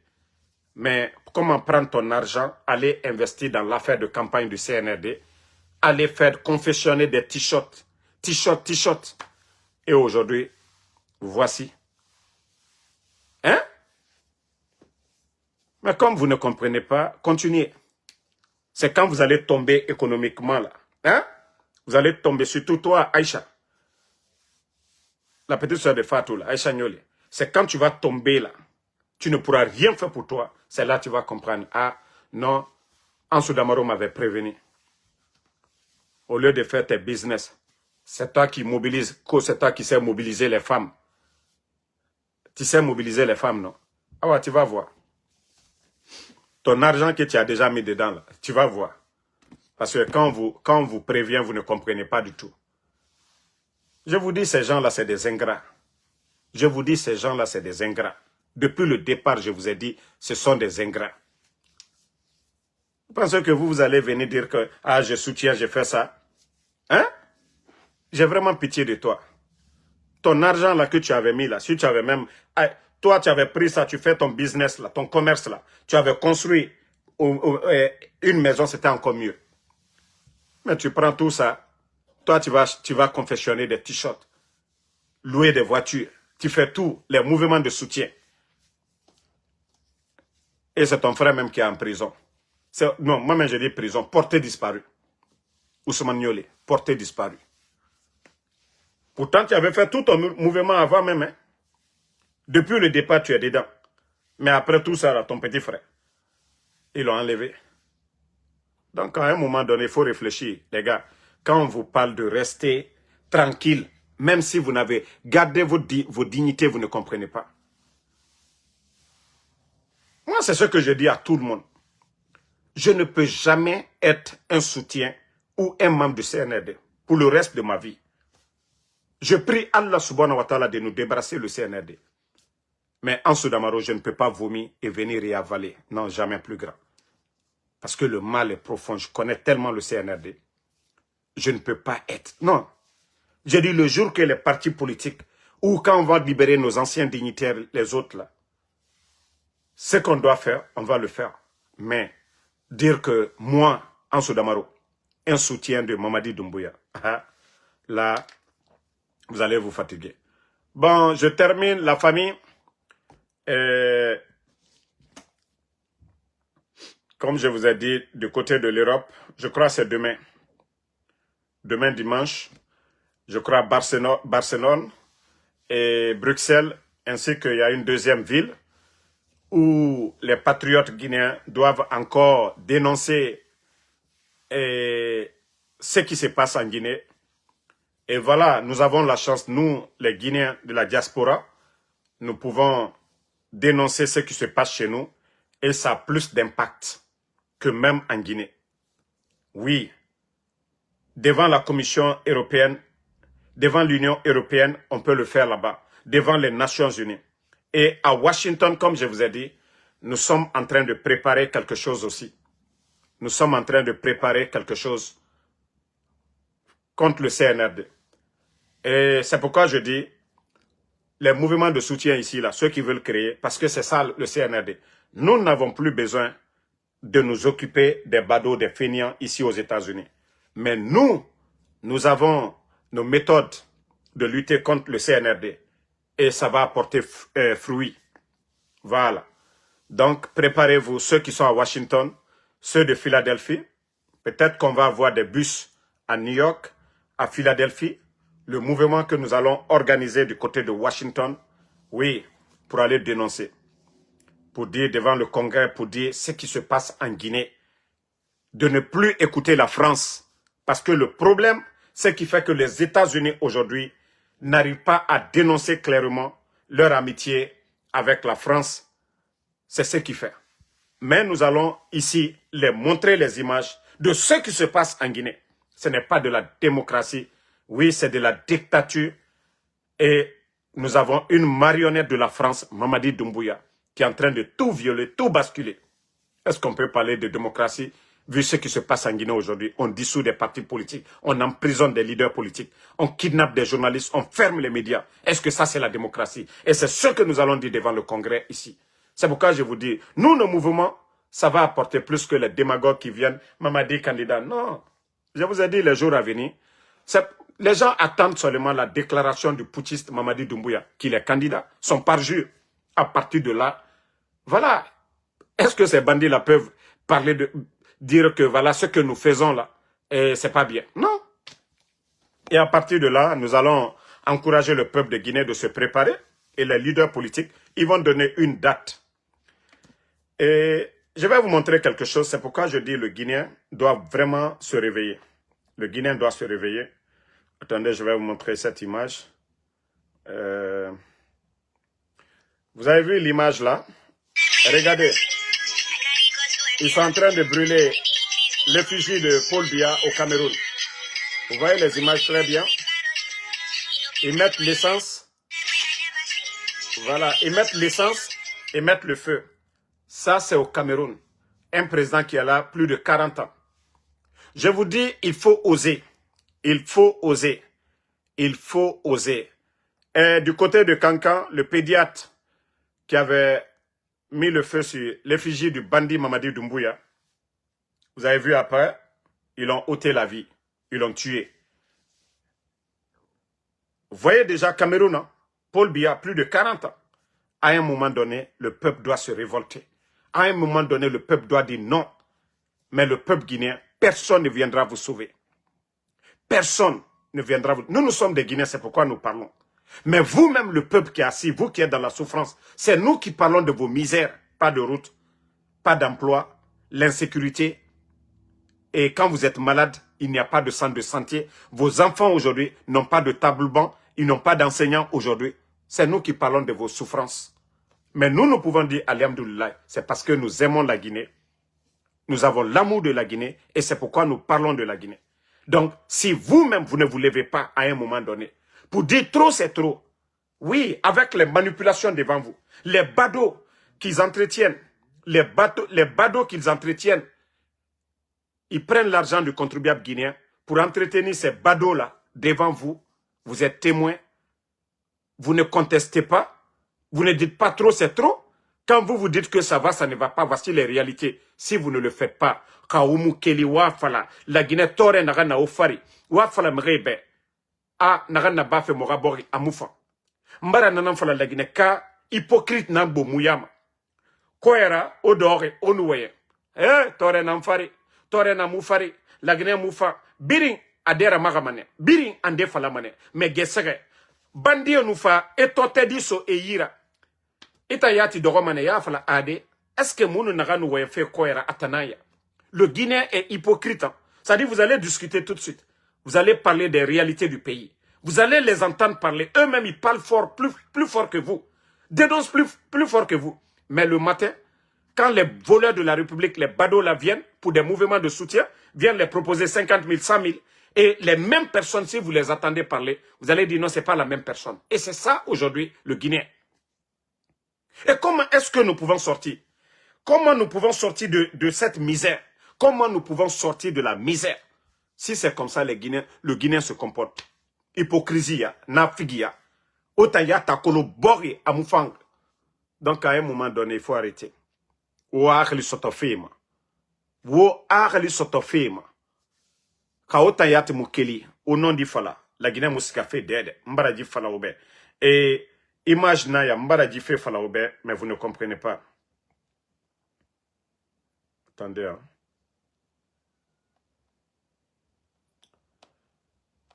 S1: Mais comment prendre ton argent, aller investir dans l'affaire de campagne du CNRD, aller faire confectionner des t-shirts, t-shirts. Et aujourd'hui, voici. Hein? Mais comme vous ne comprenez pas, continuez. C'est quand vous allez tomber économiquement là. Hein? Vous allez tomber, surtout toi, Aïcha. La petite soeur de Fatou, là, Aïcha Niolé. C'est quand tu vas tomber là. Tu ne pourras rien faire pour toi. C'est là que tu vas comprendre. Ah, non, Ansou Damaro m'avait prévenu. Au lieu de faire tes business, c'est toi qui mobilise, c'est toi qui sais mobiliser les femmes. Tu sais mobiliser les femmes, non? Ah ouais, tu vas voir. Ton argent que tu as déjà mis dedans, là, tu vas voir. Parce que quand on vous prévient, vous ne comprenez pas du tout. Je vous dis, ces gens-là, c'est des ingrats. Je vous dis, ces gens-là, c'est des ingrats. Depuis le départ, je vous ai dit, ce sont des ingrats. Vous pensez que vous allez venir dire que, ah, je soutiens, je fais ça? Hein? J'ai vraiment pitié de toi. Ton argent là que tu avais mis là, si tu avais même... Toi, tu avais pris ça, tu fais ton business là, ton commerce là. Tu avais construit une maison, c'était encore mieux. Mais tu prends tout ça. Toi, tu vas confectionner des t-shirts, louer des voitures. Tu fais tout, les mouvements de soutien. Et c'est ton frère même qui est en prison. Non, moi-même je dis prison, porté disparu. Ousmane Niolé, porté disparu. Pourtant, tu avais fait tout ton mouvement avant même. Hein? Depuis le départ, tu es dedans. Mais après tout ça, là, ton petit frère, ils l'ont enlevé. Donc, à un moment donné, il faut réfléchir. Les gars, quand on vous parle de rester tranquille, même si vous n'avez gardé vos dignités, vous ne comprenez pas. Moi, c'est ce que je dis à tout le monde. Je ne peux jamais être un soutien ou un membre du CNRD pour le reste de ma vie. Je prie Allah subhanahu wa ta'ala de nous débarrasser le CNRD. Mais Ansou Damaro, je ne peux pas vomir et venir y avaler. Non, jamais plus grand. Parce que le mal est profond. Je connais tellement le CNRD. Je ne peux pas être. Non. J'ai dit le jour que les partis politiques, ou quand on va libérer nos anciens dignitaires, les autres là, ce qu'on doit faire, on va le faire. Mais dire que moi, Ansou Damaro, un soutien de Mamadi Doumbouya, là, vous allez vous fatiguer. Bon, je termine la famille. Comme je vous ai dit, du côté de l'Europe, je crois que c'est demain. Demain dimanche, je crois Barcelone et Bruxelles, ainsi qu'il y a une deuxième ville où les patriotes guinéens doivent encore dénoncer ce qui se passe en Guinée. Et voilà, nous avons la chance, nous, les Guinéens de la diaspora, nous pouvons dénoncer ce qui se passe chez nous et ça a plus d'impact que même en Guinée. Oui, devant la Commission européenne, devant l'Union européenne, on peut le faire là-bas, devant les Nations unies. Et à Washington, comme je vous ai dit, nous sommes en train de préparer quelque chose aussi. Nous sommes en train de préparer quelque chose contre le CNRD. Et c'est pourquoi je dis, les mouvements de soutien ici, là, ceux qui veulent créer, parce que c'est ça le CNRD. Nous n'avons plus besoin de nous occuper des badauds, des fainéants ici aux États-Unis. Mais nous avons nos méthodes de lutter contre le CNRD. Et ça va apporter fruit. Voilà. Donc, préparez-vous, ceux qui sont à Washington, ceux de Philadelphie. Peut-être qu'on va avoir des bus à New York, à Philadelphie. Le mouvement que nous allons organiser du côté de Washington, oui, pour aller dénoncer. Pour dire devant le Congrès, pour dire ce qui se passe en Guinée. De ne plus écouter la France. Parce que le problème, c'est qui fait que les États-Unis aujourd'hui n'arrivent pas à dénoncer clairement leur amitié avec la France. C'est ce qui fait. Mais nous allons ici les montrer les images de ce qui se passe en Guinée. Ce n'est pas de la démocratie. Oui, c'est de la dictature. Et nous avons une marionnette de la France, Mamadi Doumbouya, qui est en train de tout violer, tout basculer. Est-ce qu'on peut parler de démocratie vu ce qui se passe en Guinée aujourd'hui? On dissout des partis politiques, on emprisonne des leaders politiques, on kidnappe des journalistes, on ferme les médias. Est-ce que ça, c'est la démocratie? Et c'est ce que nous allons dire devant le Congrès ici. C'est pourquoi je vous dis, nous, nos mouvements, ça va apporter plus que les démagogues qui viennent. Mamadi candidat. Non. Je vous ai dit les jours à venir. Les gens attendent seulement la déclaration du putschiste Mamadi Doumbouya, qu'il est candidat, son parjure. À partir de là, voilà. Est-ce que ces bandits-là peuvent parler dire que voilà ce que nous faisons là, et c'est pas bien? Non. Et à partir de là, nous allons encourager le peuple de Guinée de se préparer, et les leaders politiques, ils vont donner une date. Et je vais vous montrer quelque chose, c'est pourquoi je dis le Guinéen doit vraiment se réveiller. Le Guinéen doit se réveiller. Attendez, je vais vous montrer cette image. Vous avez vu l'image là? Regardez. Ils sont en train de brûler l'effigie de Paul Biya au Cameroun. Vous voyez les images très bien. Ils mettent l'essence. Voilà, ils mettent l'essence et mettent le feu. Ça, c'est au Cameroun. Un président qui est là plus de 40 ans. Je vous dis, il faut oser. Il faut oser. Il faut oser. Et du côté de Kankan, le pédiatre qui avait mis le feu sur l'effigie du bandit Mamadi Doumbouya, vous avez vu après, ils l'ont ôté la vie. Ils l'ont tué. Vous voyez déjà Cameroun, hein? Paul Biya, plus de 40 ans. À un moment donné, le peuple doit se révolter. À un moment donné, le peuple doit dire non. Mais le peuple guinéen, personne ne viendra vous sauver. Personne ne viendra vous... Nous sommes des Guinéens, c'est pourquoi nous parlons. Mais vous-même, le peuple qui est assis, vous qui êtes dans la souffrance, c'est nous qui parlons de vos misères. Pas de route, pas d'emploi, l'insécurité. Et quand vous êtes malade, il n'y a pas de centre de santé. Vos enfants aujourd'hui n'ont pas de table-banc, ils n'ont pas d'enseignants aujourd'hui. C'est nous qui parlons de vos souffrances. Mais nous pouvons dire Alhamdoulilah, c'est parce que nous aimons la Guinée. Nous avons l'amour de la Guinée et c'est pourquoi nous parlons de la Guinée. Donc, si vous-même, vous ne vous levez pas à un moment donné, pour dire trop, c'est trop. Oui, avec les manipulations devant vous, les badauds qu'ils entretiennent, les badauds qu'ils entretiennent, ils prennent l'argent du contribuable guinéen pour entretenir ces badauds-là devant vous. Vous êtes témoins. Vous ne contestez pas. Vous ne dites pas trop, c'est trop. Quand vous dites que ça va, ça ne va pas. Voici les réalités. Si vous ne le faites pas, Kaumu Keli Wafala, la Guinée Tore Nagana Ofari, Wafala Mrebe, A Nagana Bafe Morabori Amufa. Mbara Nanamfala la Guinée, ka hypocrite Nambo Mouyama. Koera, Odore, Onouye. Tore Namfari, Tore Namufari, la Guinée Moufa, Biring Adera Magamane, Biring Ande Falamane, mais Gesere, Bandio Nufa, et Totediso et Yira. Itayati Doromane Yafala Ade, est-ce que Mounou Naganu fait Koera Atanaya? Le Guinéen est hypocrite. C'est-à-dire, vous allez discuter tout de suite. Vous allez parler des réalités du pays. Vous allez les entendre parler. Eux-mêmes, ils parlent fort, plus fort que vous. Dénoncent plus fort que vous. Mais le matin, quand les voleurs de la République, les badauds là viennent pour des mouvements de soutien, viennent les proposer 50 000, 100 000, Et les mêmes personnes, si vous les attendez parler, vous allez dire non, ce n'est pas la même personne. Et c'est ça aujourd'hui le Guinéen. Et comment est-ce que nous pouvons sortir? Comment nous pouvons sortir de cette misère? Comment nous pouvons sortir de la misère? Si c'est comme ça, le Guinéen se comporte. Hypocrisie, nafigia, otaya takolo bori amufang. Donc à un moment donné, il faut arrêter. Wo akhli sotofema. Wo akhli sotofema. Ka otaya mukeli au nom du fala. La Guinée musika fait d'aide. Mbaraji fala obe. Et image naya mbaraji fait fala obe, mais vous ne comprenez pas. Attendez, hein.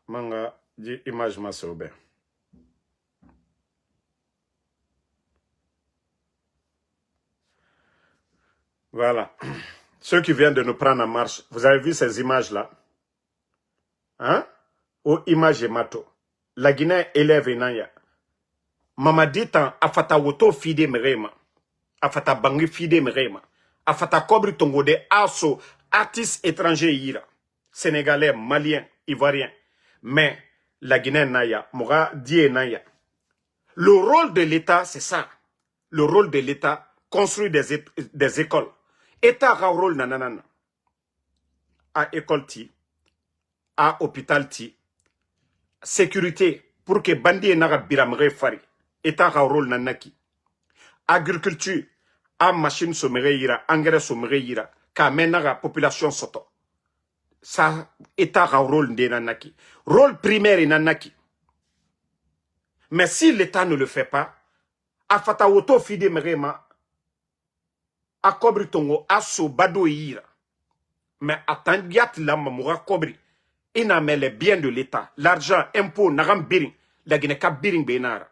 S1: Manga dit image masobe. Voilà. Ceux qui viennent de nous prendre en marche, vous avez vu ces images-là? Hein? Aux images mato. La Guinée élève Naya. Mamadi tan afata woto fide merema. Afata bangi fide merema. Afata kobri tongode aso artistes étrangers ira. Sénégalais, maliens, ivoiriens. Mais la Guinée Naya, Moura die Naya. Le rôle de l'État, c'est ça. Le rôle de l'État, construire des écoles. État a rôle nanana. À école ti, à hôpital ti, sécurité pour que bandi naga biramre fari. État a rôle nanaki. Agriculture, à machine sommeire ira, engrais sommeire ira, ka menaga population soto. Ça, État a rôle de nanaki. Rôle primaire nanaki. Mais si l'État ne le fait pas, a fata woto fide merema, a kobri tongo, a so bado ira. Mais attendiat la mamoura kobri. Ina mais les biens de l'État, l'argent, impôt, nagam biring, la Guinée ka biring benara.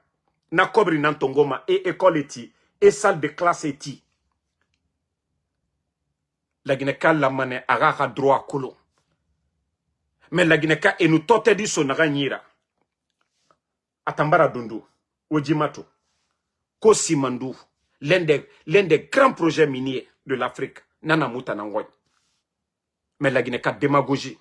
S1: Na kobri nan tongoma, et école eti, et salle de classe eti. La Guinée ka la mane, aga droit kolo. Mais la Guinée ka et nous tote di so naga nyira. Atambara Dundu, Ojimato, Kosimandou, l'un des grands projets miniers de l'Afrique, Nana Mouta Nangoy. Mais la Guinée ka démagogie.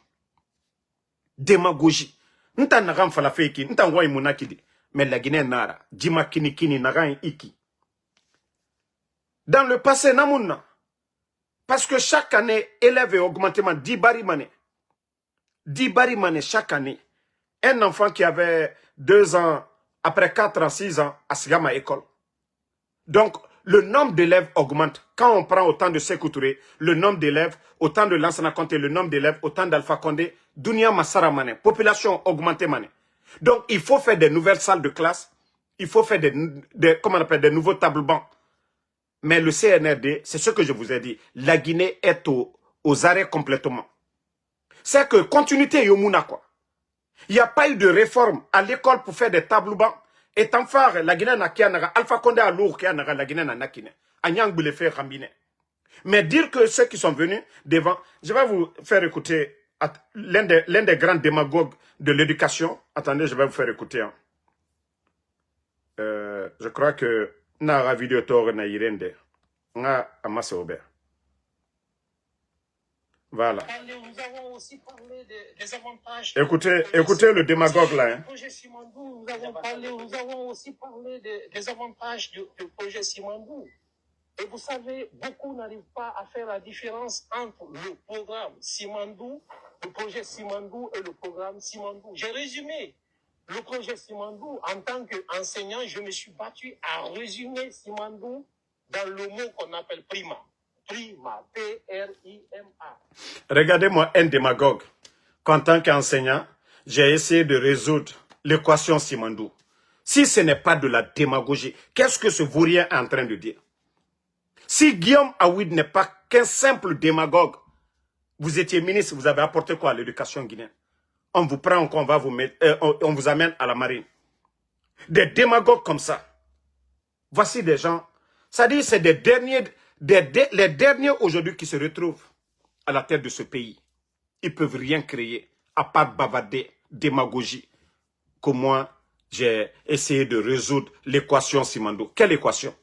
S1: Démagogie. Nta nagam falafeki, nta ngoy munakidi. Mais la Guinée nara, Jima kini kini nagan iki. Dans le passé, namouna. Parce que chaque année, élève et augmentement 10 barimane. 10 barimane chaque année. Un enfant qui avait 2 ans, après 4 ans, 6 ans, à Sigama école. Donc, le nombre d'élèves augmente. Quand on prend autant de Sékou Touré, le nombre d'élèves, autant de Lansana Conté, le nombre d'élèves, autant d'Alpha Condé, Dunia Massara Mané, population augmentée Mané. Donc, il faut faire des nouvelles salles de classe, il faut faire comment on appelle, des nouveaux tables bancs. Mais le CNRD, c'est ce que je vous ai dit, la Guinée est aux arrêts complètement. C'est que continuité Yomuna quoi. Il n'y a pas eu de réforme à l'école pour faire des tableaux bancs. Et tant phare, la Guinée n'a qu'à Alpha Condé à lourd qu'à la Guinée n'a qu'à Anyang boule faire Rambine. Mais dire que ceux qui sont venus devant, je vais vous faire écouter l'un des grands démagogues de l'éducation. Attendez, je vais vous faire écouter. Hein. Je crois que Nara vidéo tore na irende. Nga amase ober. Voilà.
S3: Nous avons aussi parlé des avantages.
S1: Écoutez le démagogue là. Hein.
S3: Projet Simandou, nous avons aussi parlé des avantages du projet Simandou. Et vous savez, beaucoup n'arrivent pas à faire la différence entre le programme Simandou, le projet Simandou et le programme Simandou. J'ai résumé le projet Simandou. En tant qu'enseignant, je me suis battu à résumer Simandou dans le mot qu'on appelle prima. Prima, P-R-I-M-A.
S1: Regardez-moi un démagogue. Qu'en tant qu'enseignant, j'ai essayé de résoudre l'équation Simandou. Si ce n'est pas de la démagogie, qu'est-ce que ce vaurien est en train de dire? Si Guillaume Aouid n'est pas qu'un simple démagogue, vous étiez ministre, vous avez apporté quoi à l'éducation guinéenne? On vous prend, on va vous mettre, on vous amène à la marine. Des démagogues comme ça. Voici des gens. C'est-à-dire, c'est les derniers aujourd'hui qui se retrouvent à la tête de ce pays. Ils ne peuvent rien créer, à part bavarder, démagogie. Que moi, j'ai essayé de résoudre l'équation Simandou. Quelle équation?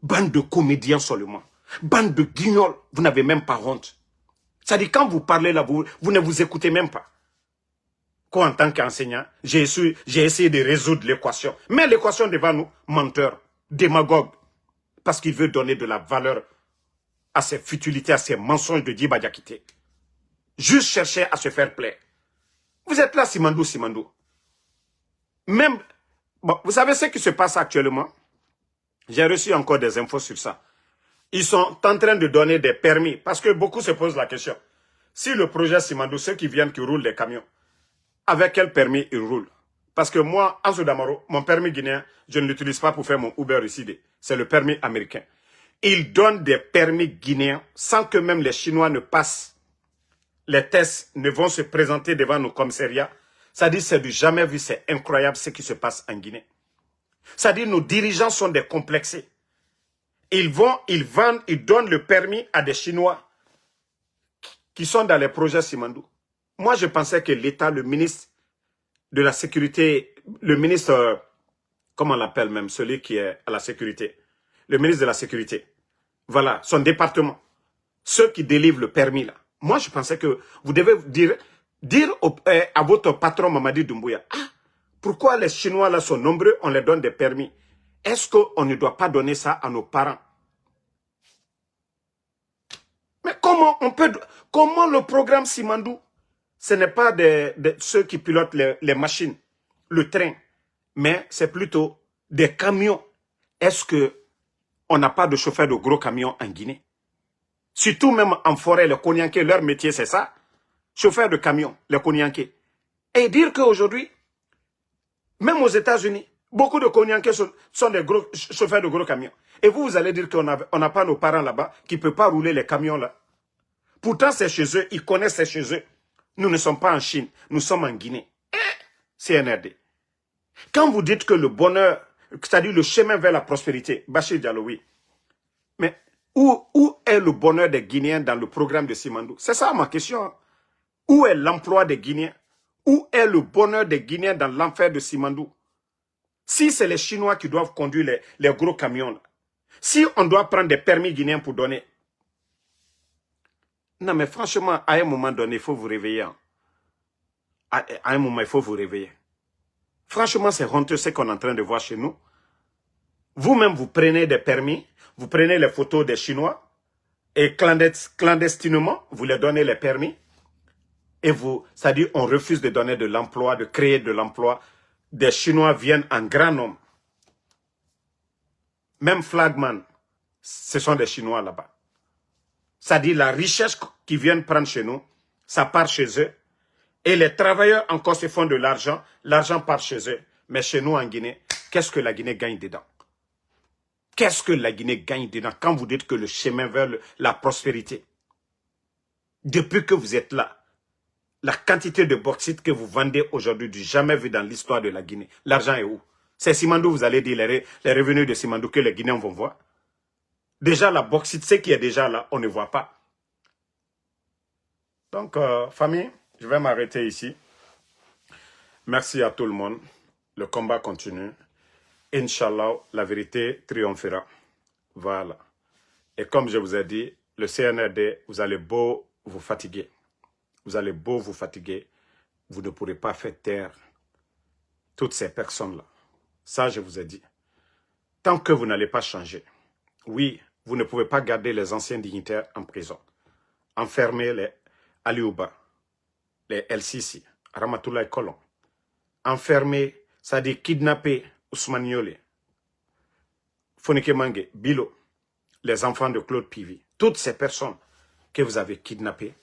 S1: Bande de comédiens seulement. Bande de guignols. Vous n'avez même pas honte. C'est-à-dire, quand vous parlez là, vous ne vous écoutez même pas. qu'en tant qu'enseignant, j'ai essayé de résoudre l'équation. Mais l'équation devant nous, menteur, démagogue, parce qu'il veut donner de la valeur à ses futilités, à ses mensonges de Djiba Diakité. Juste chercher à se faire plaire. Vous êtes là, Simandou, Simandou. Même, bon, vous savez ce qui se passe actuellement? J'ai reçu encore des infos sur ça. Ils sont en train de donner des permis, parce que beaucoup se posent la question. Si le projet Simandou, ceux qui viennent, qui roulent des camions, avec quel permis ils roulent? Parce que moi, Anso Damaro, mon permis guinéen, je ne l'utilise pas pour faire mon Uber ici. C'est le permis américain. Ils donnent des permis guinéens sans que même les Chinois ne passent. Les tests ne vont se présenter devant nos commissariats. Ça dit, c'est du jamais vu, c'est incroyable ce qui se passe en Guinée. Ça dit, nos dirigeants sont des complexés. Ils vendent, ils donnent le permis à des Chinois qui sont dans les projets Simandou. Moi, je pensais que l'État, le ministre de la Sécurité, le ministre, comment on l'appelle même, celui qui est à la sécurité, le ministre de la Sécurité, voilà, son département, ceux qui délivrent le permis là. Moi, je pensais que vous devez dire à votre patron Mamadi Doumbouya, ah, pourquoi les Chinois là sont nombreux, on les donne des permis. Est-ce qu'on ne doit pas donner ça à nos parents? Mais comment le programme Simandou, ce n'est pas ceux qui pilotent les machines, le train, mais c'est plutôt des camions. Est-ce qu'on n'a pas de chauffeur de gros camions en Guinée? Surtout même en forêt, les Konyanké, leur métier c'est ça. Chauffeur de camions, les Konyanké. Et dire qu'aujourd'hui, même aux États-Unis, beaucoup de Konyanké sont des gros chauffeurs de gros camions. Et vous allez dire qu'on n'a pas nos parents là-bas qui ne peuvent pas rouler les camions là. Pourtant, c'est chez eux, ils connaissent c'est chez eux. Nous ne sommes pas en Chine, nous sommes en Guinée. CNRD. Quand vous dites que le bonheur, c'est-à-dire le chemin vers la prospérité, Bachir Diallo, oui. Mais où est le bonheur des Guinéens dans le programme de Simandou? C'est ça ma question. Où est l'emploi des Guinéens? Où est le bonheur des Guinéens dans l'enfer de Simandou? Si c'est les Chinois qui doivent conduire les gros camions, là, si on doit prendre des permis guinéens pour donner... Non mais franchement, à un moment donné, il faut vous réveiller. Hein. À un moment, il faut vous réveiller. Franchement, c'est honteux ce qu'on est en train de voir chez nous. Vous-même, vous prenez des permis, vous prenez les photos des Chinois, et clandestinement, vous leur donnez les permis, et c'est-à-dire on refuse de donner de l'emploi, de créer de l'emploi. Des Chinois viennent en grand nombre. Même Flagman, ce sont des Chinois là-bas. C'est-à-dire la richesse qu'ils viennent prendre chez nous, ça part chez eux. Et les travailleurs encore se font de l'argent, l'argent part chez eux. Mais chez nous en Guinée, qu'est-ce que la Guinée gagne dedans? Qu'est-ce que la Guinée gagne dedans quand vous dites que le chemin vers la prospérité? Depuis que vous êtes là, la quantité de bauxite que vous vendez aujourd'hui, du jamais vu dans l'histoire de la Guinée, l'argent est où? C'est Simandou, vous allez dire, les revenus de Simandou que les Guinéens vont voir. Déjà, la bauxite, ce qui est déjà là, on ne voit pas. Donc, famille, je vais m'arrêter ici. Merci à tout le monde. Le combat continue. Inch'Allah, la vérité triomphera. Voilà. Et comme je vous ai dit, le CNRD, vous allez beau vous fatiguer. Vous allez beau vous fatiguer. Vous ne pourrez pas faire taire toutes ces personnes-là. Ça, je vous ai dit. Tant que vous n'allez pas changer, oui, vous ne pouvez pas garder les anciens dignitaires en prison. Enfermer les Aliouba, les LCC, Ramatoulaye Kolon. Enfermer, c'est-à-dire kidnapper Ousmane Yolé, Fonike Mange, Bilo, les enfants de Claude Pivi. Toutes ces personnes que vous avez kidnappées,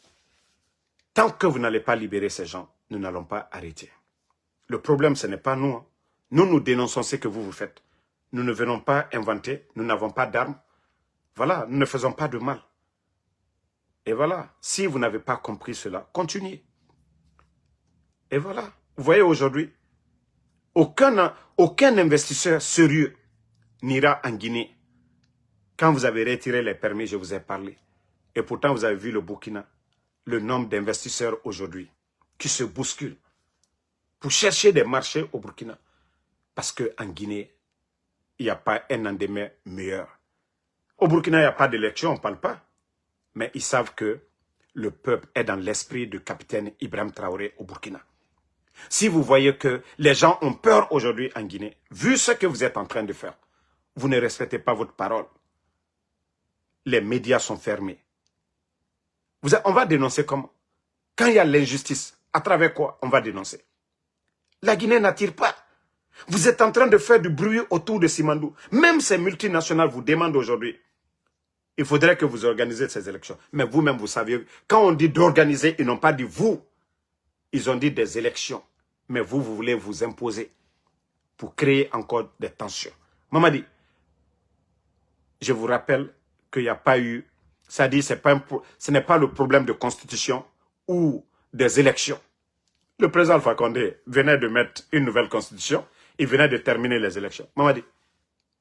S1: tant que vous n'allez pas libérer ces gens, nous n'allons pas arrêter. Le problème, ce n'est pas nous. Hein. Nous, nous dénonçons ce que vous faites. Nous ne venons pas inventer, nous n'avons pas d'armes. Voilà, nous ne faisons pas de mal. Et voilà, si vous n'avez pas compris cela, continuez. Et voilà, vous voyez aujourd'hui, aucun investisseur sérieux n'ira en Guinée. Quand vous avez retiré les permis, je vous ai parlé. Et pourtant, vous avez vu le Burkina, le nombre d'investisseurs aujourd'hui qui se bousculent pour chercher des marchés au Burkina. Parce qu'en Guinée, il n'y a pas un endemain meilleur. Au Burkina, il n'y a pas d'élection, on ne parle pas. Mais ils savent que le peuple est dans l'esprit du capitaine Ibrahim Traoré au Burkina. Si vous voyez que les gens ont peur aujourd'hui en Guinée, vu ce que vous êtes en train de faire, vous ne respectez pas votre parole. Les médias sont fermés. On va dénoncer comment? Quand il y a l'injustice, à travers quoi on va dénoncer? La Guinée n'attire pas. Vous êtes en train de faire du bruit autour de Simandou. Même ces multinationales vous demandent aujourd'hui, il faudrait que vous organisez ces élections. Mais vous-même, vous savez, quand on dit d'organiser, ils n'ont pas dit vous. Ils ont dit des élections. Mais vous, vous voulez vous imposer pour créer encore des tensions. Mamadi, je vous rappelle qu'il n'y a pas eu, ça dit, ce n'est pas le problème de constitution ou des élections. Le président Alpha Condé venait de mettre une nouvelle constitution, il venait de terminer les élections. Mamadi,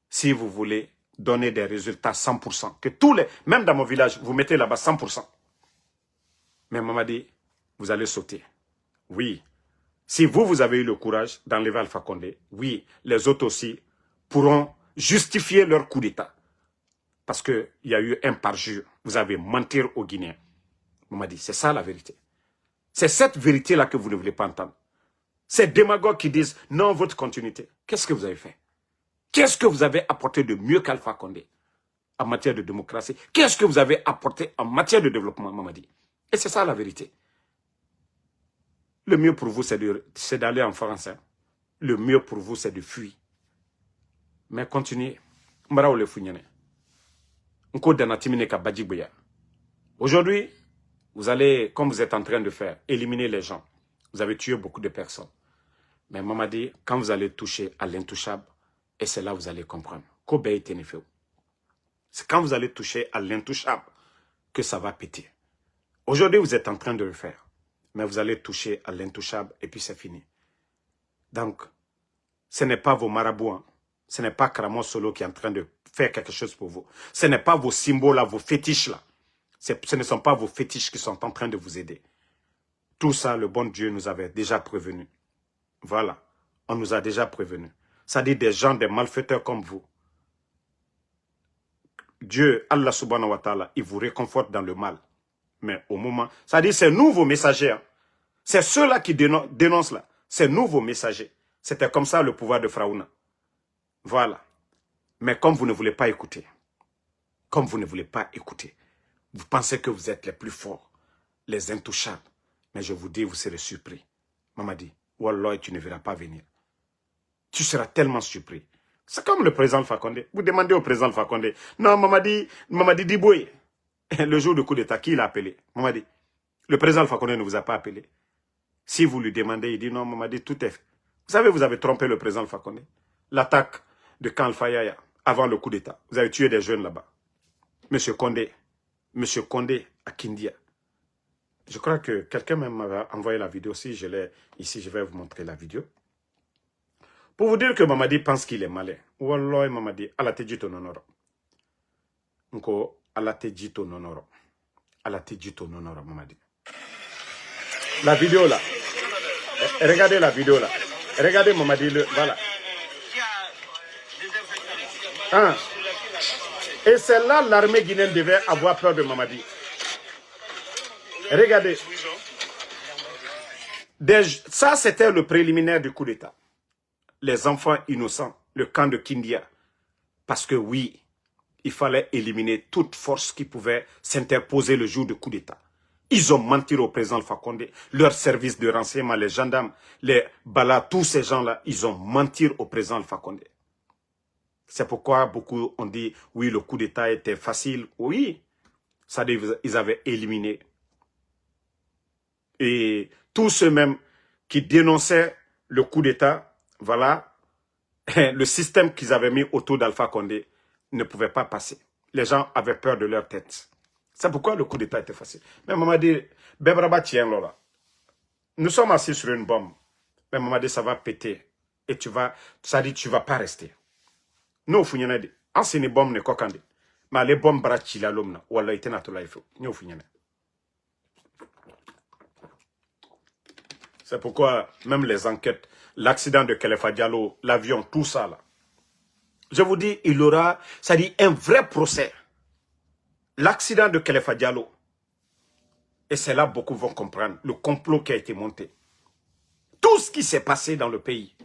S1: si vous voulez donner des résultats 100%, que tous les, même dans mon village, vous mettez là-bas 100%. Mais Mamadi, vous allez sauter. Oui. Si vous avez eu le courage d'enlever Alpha Condé, oui, les autres aussi pourront justifier leur coup d'État. Parce qu'il y a eu un parjure. Vous avez menti aux Guinéens. Mamadi, c'est ça la vérité. C'est cette vérité-là que vous ne voulez pas entendre. Ces démagogues qui disent non, votre continuité. Qu'est-ce que vous avez fait? Qu'est-ce que vous avez apporté de mieux qu'Alpha Condé en matière de démocratie? Qu'est-ce que vous avez apporté en matière de développement, Mamadi? Et c'est ça la vérité. Le mieux pour vous, c'est d'aller en France. Hein. Le mieux pour vous, c'est de fuir. Mais continuez. Aujourd'hui, vous allez, comme vous êtes en train de faire, éliminer les gens. Vous avez tué beaucoup de personnes. Mais Mamadi, quand vous allez toucher à l'intouchable, et c'est là que vous allez comprendre. C'est quand vous allez toucher à l'intouchable que ça va péter. Aujourd'hui, vous êtes en train de le faire. Mais vous allez toucher à l'intouchable et puis c'est fini. Donc, ce n'est pas vos marabouts. Hein. Ce n'est pas Kramo Solo qui est en train de faire quelque chose pour vous. Ce n'est pas vos symboles, là, vos fétiches. Là. Ce ne sont pas vos fétiches qui sont en train de vous aider. Tout ça, le bon Dieu nous avait déjà prévenu. Voilà. On nous a déjà prévenu. Ça dit des gens, des malfaiteurs comme vous. Dieu, Allah subhanahu wa ta'ala, il vous réconforte dans le mal. Mais au moment, ça dit c'est nous vos messagers. Hein. C'est ceux-là qui dénoncent là. C'est nous vos messagers. C'était comme ça le pouvoir de Pharaon. Voilà. Mais comme vous ne voulez pas écouter, vous pensez que vous êtes les plus forts, les intouchables. Mais je vous dis, vous serez surpris. Mamadi, Wallah, tu ne verras pas venir. Tu seras tellement surpris. C'est comme le président Alpha Condé. Vous demandez au président Alpha Condé, non, Mamadi Diboye, le jour du coup d'État, qui l'a appelé? Mamadi, le président Alpha Condé ne vous a pas appelé. Si vous lui demandez, il dit non, Mamadi, tout est fait. Vous savez, vous avez trompé le président Alpha Condé. L'attaque de Camp Alpha Yaya, avant le coup d'État. Vous avez tué des jeunes là-bas. Monsieur Condé à Kindia. Je crois que quelqu'un m'avait envoyé la vidéo. Si je l'ai ici, je vais vous montrer la vidéo. Pour vous dire que Mamadi pense qu'il est malin. Wallah, Mamadi, ala te jito nonoro. Nko, ala te jito nonoro. Ala te jito nonoro, Mamadi. La vidéo là. Regardez la vidéo là. Regardez Mamadi, voilà. Hein? Et c'est là l'armée guinéenne devait avoir peur de Mamadi. Regardez. Ça, c'était le préliminaire du coup d'État. Les enfants innocents, le camp de Kindia. Parce que oui, il fallait éliminer toute force qui pouvait s'interposer le jour du coup d'État. Ils ont menti au président Alpha Condé, leur service de renseignement, les gendarmes, les balas, tous ces gens-là, ils ont menti au président Alpha Condé. C'est pourquoi beaucoup ont dit, oui, le coup d'État était facile. Oui, ça dit, ils avaient éliminé. Et tous ceux-mêmes qui dénonçaient le coup d'État, voilà, le système qu'ils avaient mis autour d'Alpha Condé ne pouvait pas passer. Les gens avaient peur de leur tête. C'est pourquoi le coup d'État était facile. Mais maman dit, Bebraba tient là. Nous sommes assis sur une bombe. Mais maman dit, ça va péter. Et ça dit, tu ne vas pas rester. Nous, on dit, c'est une bombe, mais les bombes brachent la l'homme. Ou alors, il était naturel. Nous, c'est pourquoi même les enquêtes, l'accident de Khalifa Diallo, l'avion, tout ça là. Je vous dis, il aura, ça dit, un vrai procès. L'accident de Khalifa Diallo. Et c'est là beaucoup vont comprendre le complot qui a été monté. tout ce qui s'est passé dans le pays,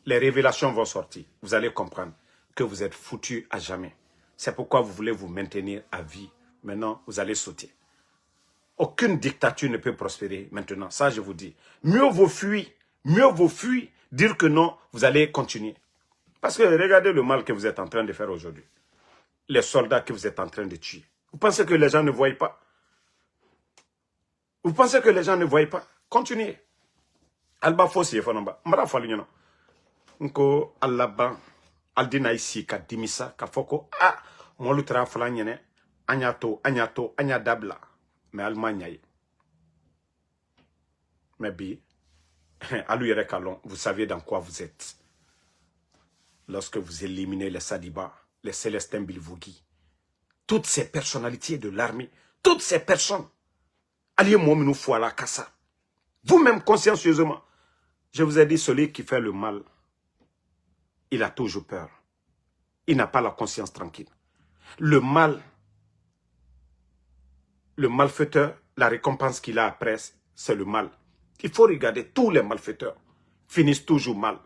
S1: les révélations vont sortir. Vous allez comprendre que vous êtes foutus à jamais. C'est pourquoi vous voulez vous maintenir à vie. Maintenant, vous allez sauter. Aucune dictature ne peut prospérer maintenant. Ça, je vous dis. Mieux vaut fuir. Mieux vaut fuir. Dire que non, vous allez continuer. Parce que regardez le mal que vous êtes en train de faire aujourd'hui. Les soldats que vous êtes en train de tuer. Vous pensez que les gens ne voient pas? Vous pensez que les gens ne voient pas? Continuez. Alba Fossi et Fonamba. Mbara Faligno. Nko Allaban. Aldina ici, ka dimisa, ka foko. Ah, moi le tra flanyene. Agnato, agnadabla. Mais Allemagne. Mais bi. Alou Kalon, vous savez dans quoi vous êtes. Lorsque vous éliminez les Sadiba, les Célestins Bilvougui, toutes ces personnalités de l'armée, toutes ces personnes, alliez moi nous faut à la cassa. Vous-même consciencieusement, je vous ai dit, celui qui fait le mal, il a toujours peur. Il n'a pas la conscience tranquille. Le mal, le malfaiteur, la récompense qu'il a après, c'est le mal. Il faut regarder, tous les malfaiteurs finissent toujours mal.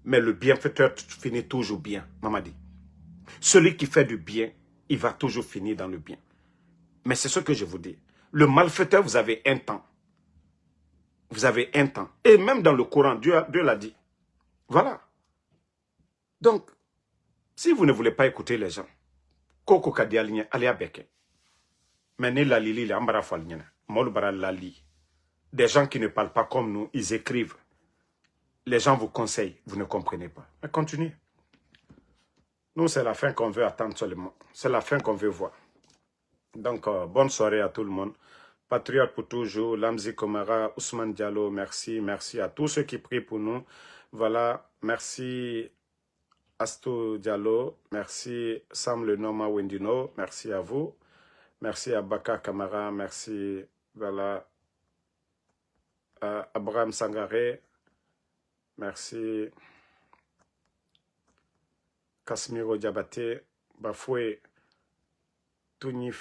S1: Mais le bienfaiteur finit toujours bien, Mamadi. Celui qui fait du bien, il va toujours finir dans le bien. Mais c'est ce que je vous dis. Le malfaiteur, vous avez un temps. Vous avez un temps. Et même dans le Coran, Dieu l'a dit. Voilà. Donc, si vous ne voulez pas écouter les gens, Koko Kadialine, allez à Beke. Mais ne la lili, la ambara falnyana. Molbara la li. Des gens qui ne parlent pas comme nous, ils écrivent. Les gens vous conseillent, vous ne comprenez pas. Mais continuez. Nous, c'est la fin qu'on veut attendre seulement. C'est la fin qu'on veut voir. Donc, bonne soirée à tout le monde. Patriote pour toujours, Lamzi Komara, Ousmane Diallo, merci. Merci à tous ceux qui prient pour nous. Voilà, merci Asto Diallo, merci Sam Le Noma Wendino, merci à vous. Merci à Baka Kamara, merci, voilà, à Abraham Sangaré, merci Kasmiro Diabaté, Bafoué, Touni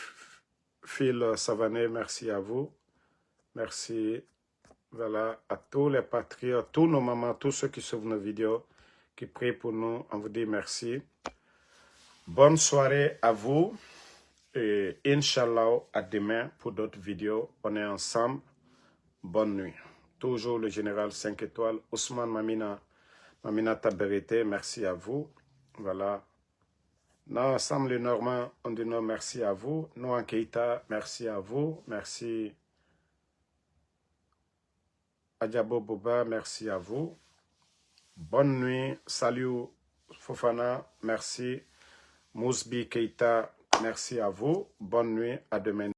S1: Phil Savané, merci à vous. Merci, voilà, à tous les patriotes, tous nos mamans, tous ceux qui suivent nos vidéos, qui prient pour nous, on vous dit merci. Bonne soirée à vous. Et Inch'Allah, à demain pour d'autres vidéos. On est ensemble. Bonne nuit. Toujours le général 5 étoiles, Ousmane Mamina Taberité, merci à vous. Voilà. Non, Sam Le Normand, on dit non, merci à vous. Noan Keita, merci à vous. Merci. Adjabo Boba, merci à vous. Bonne nuit. Salut Fofana, merci. Mousbi Keita, merci à vous. Bonne nuit. À demain.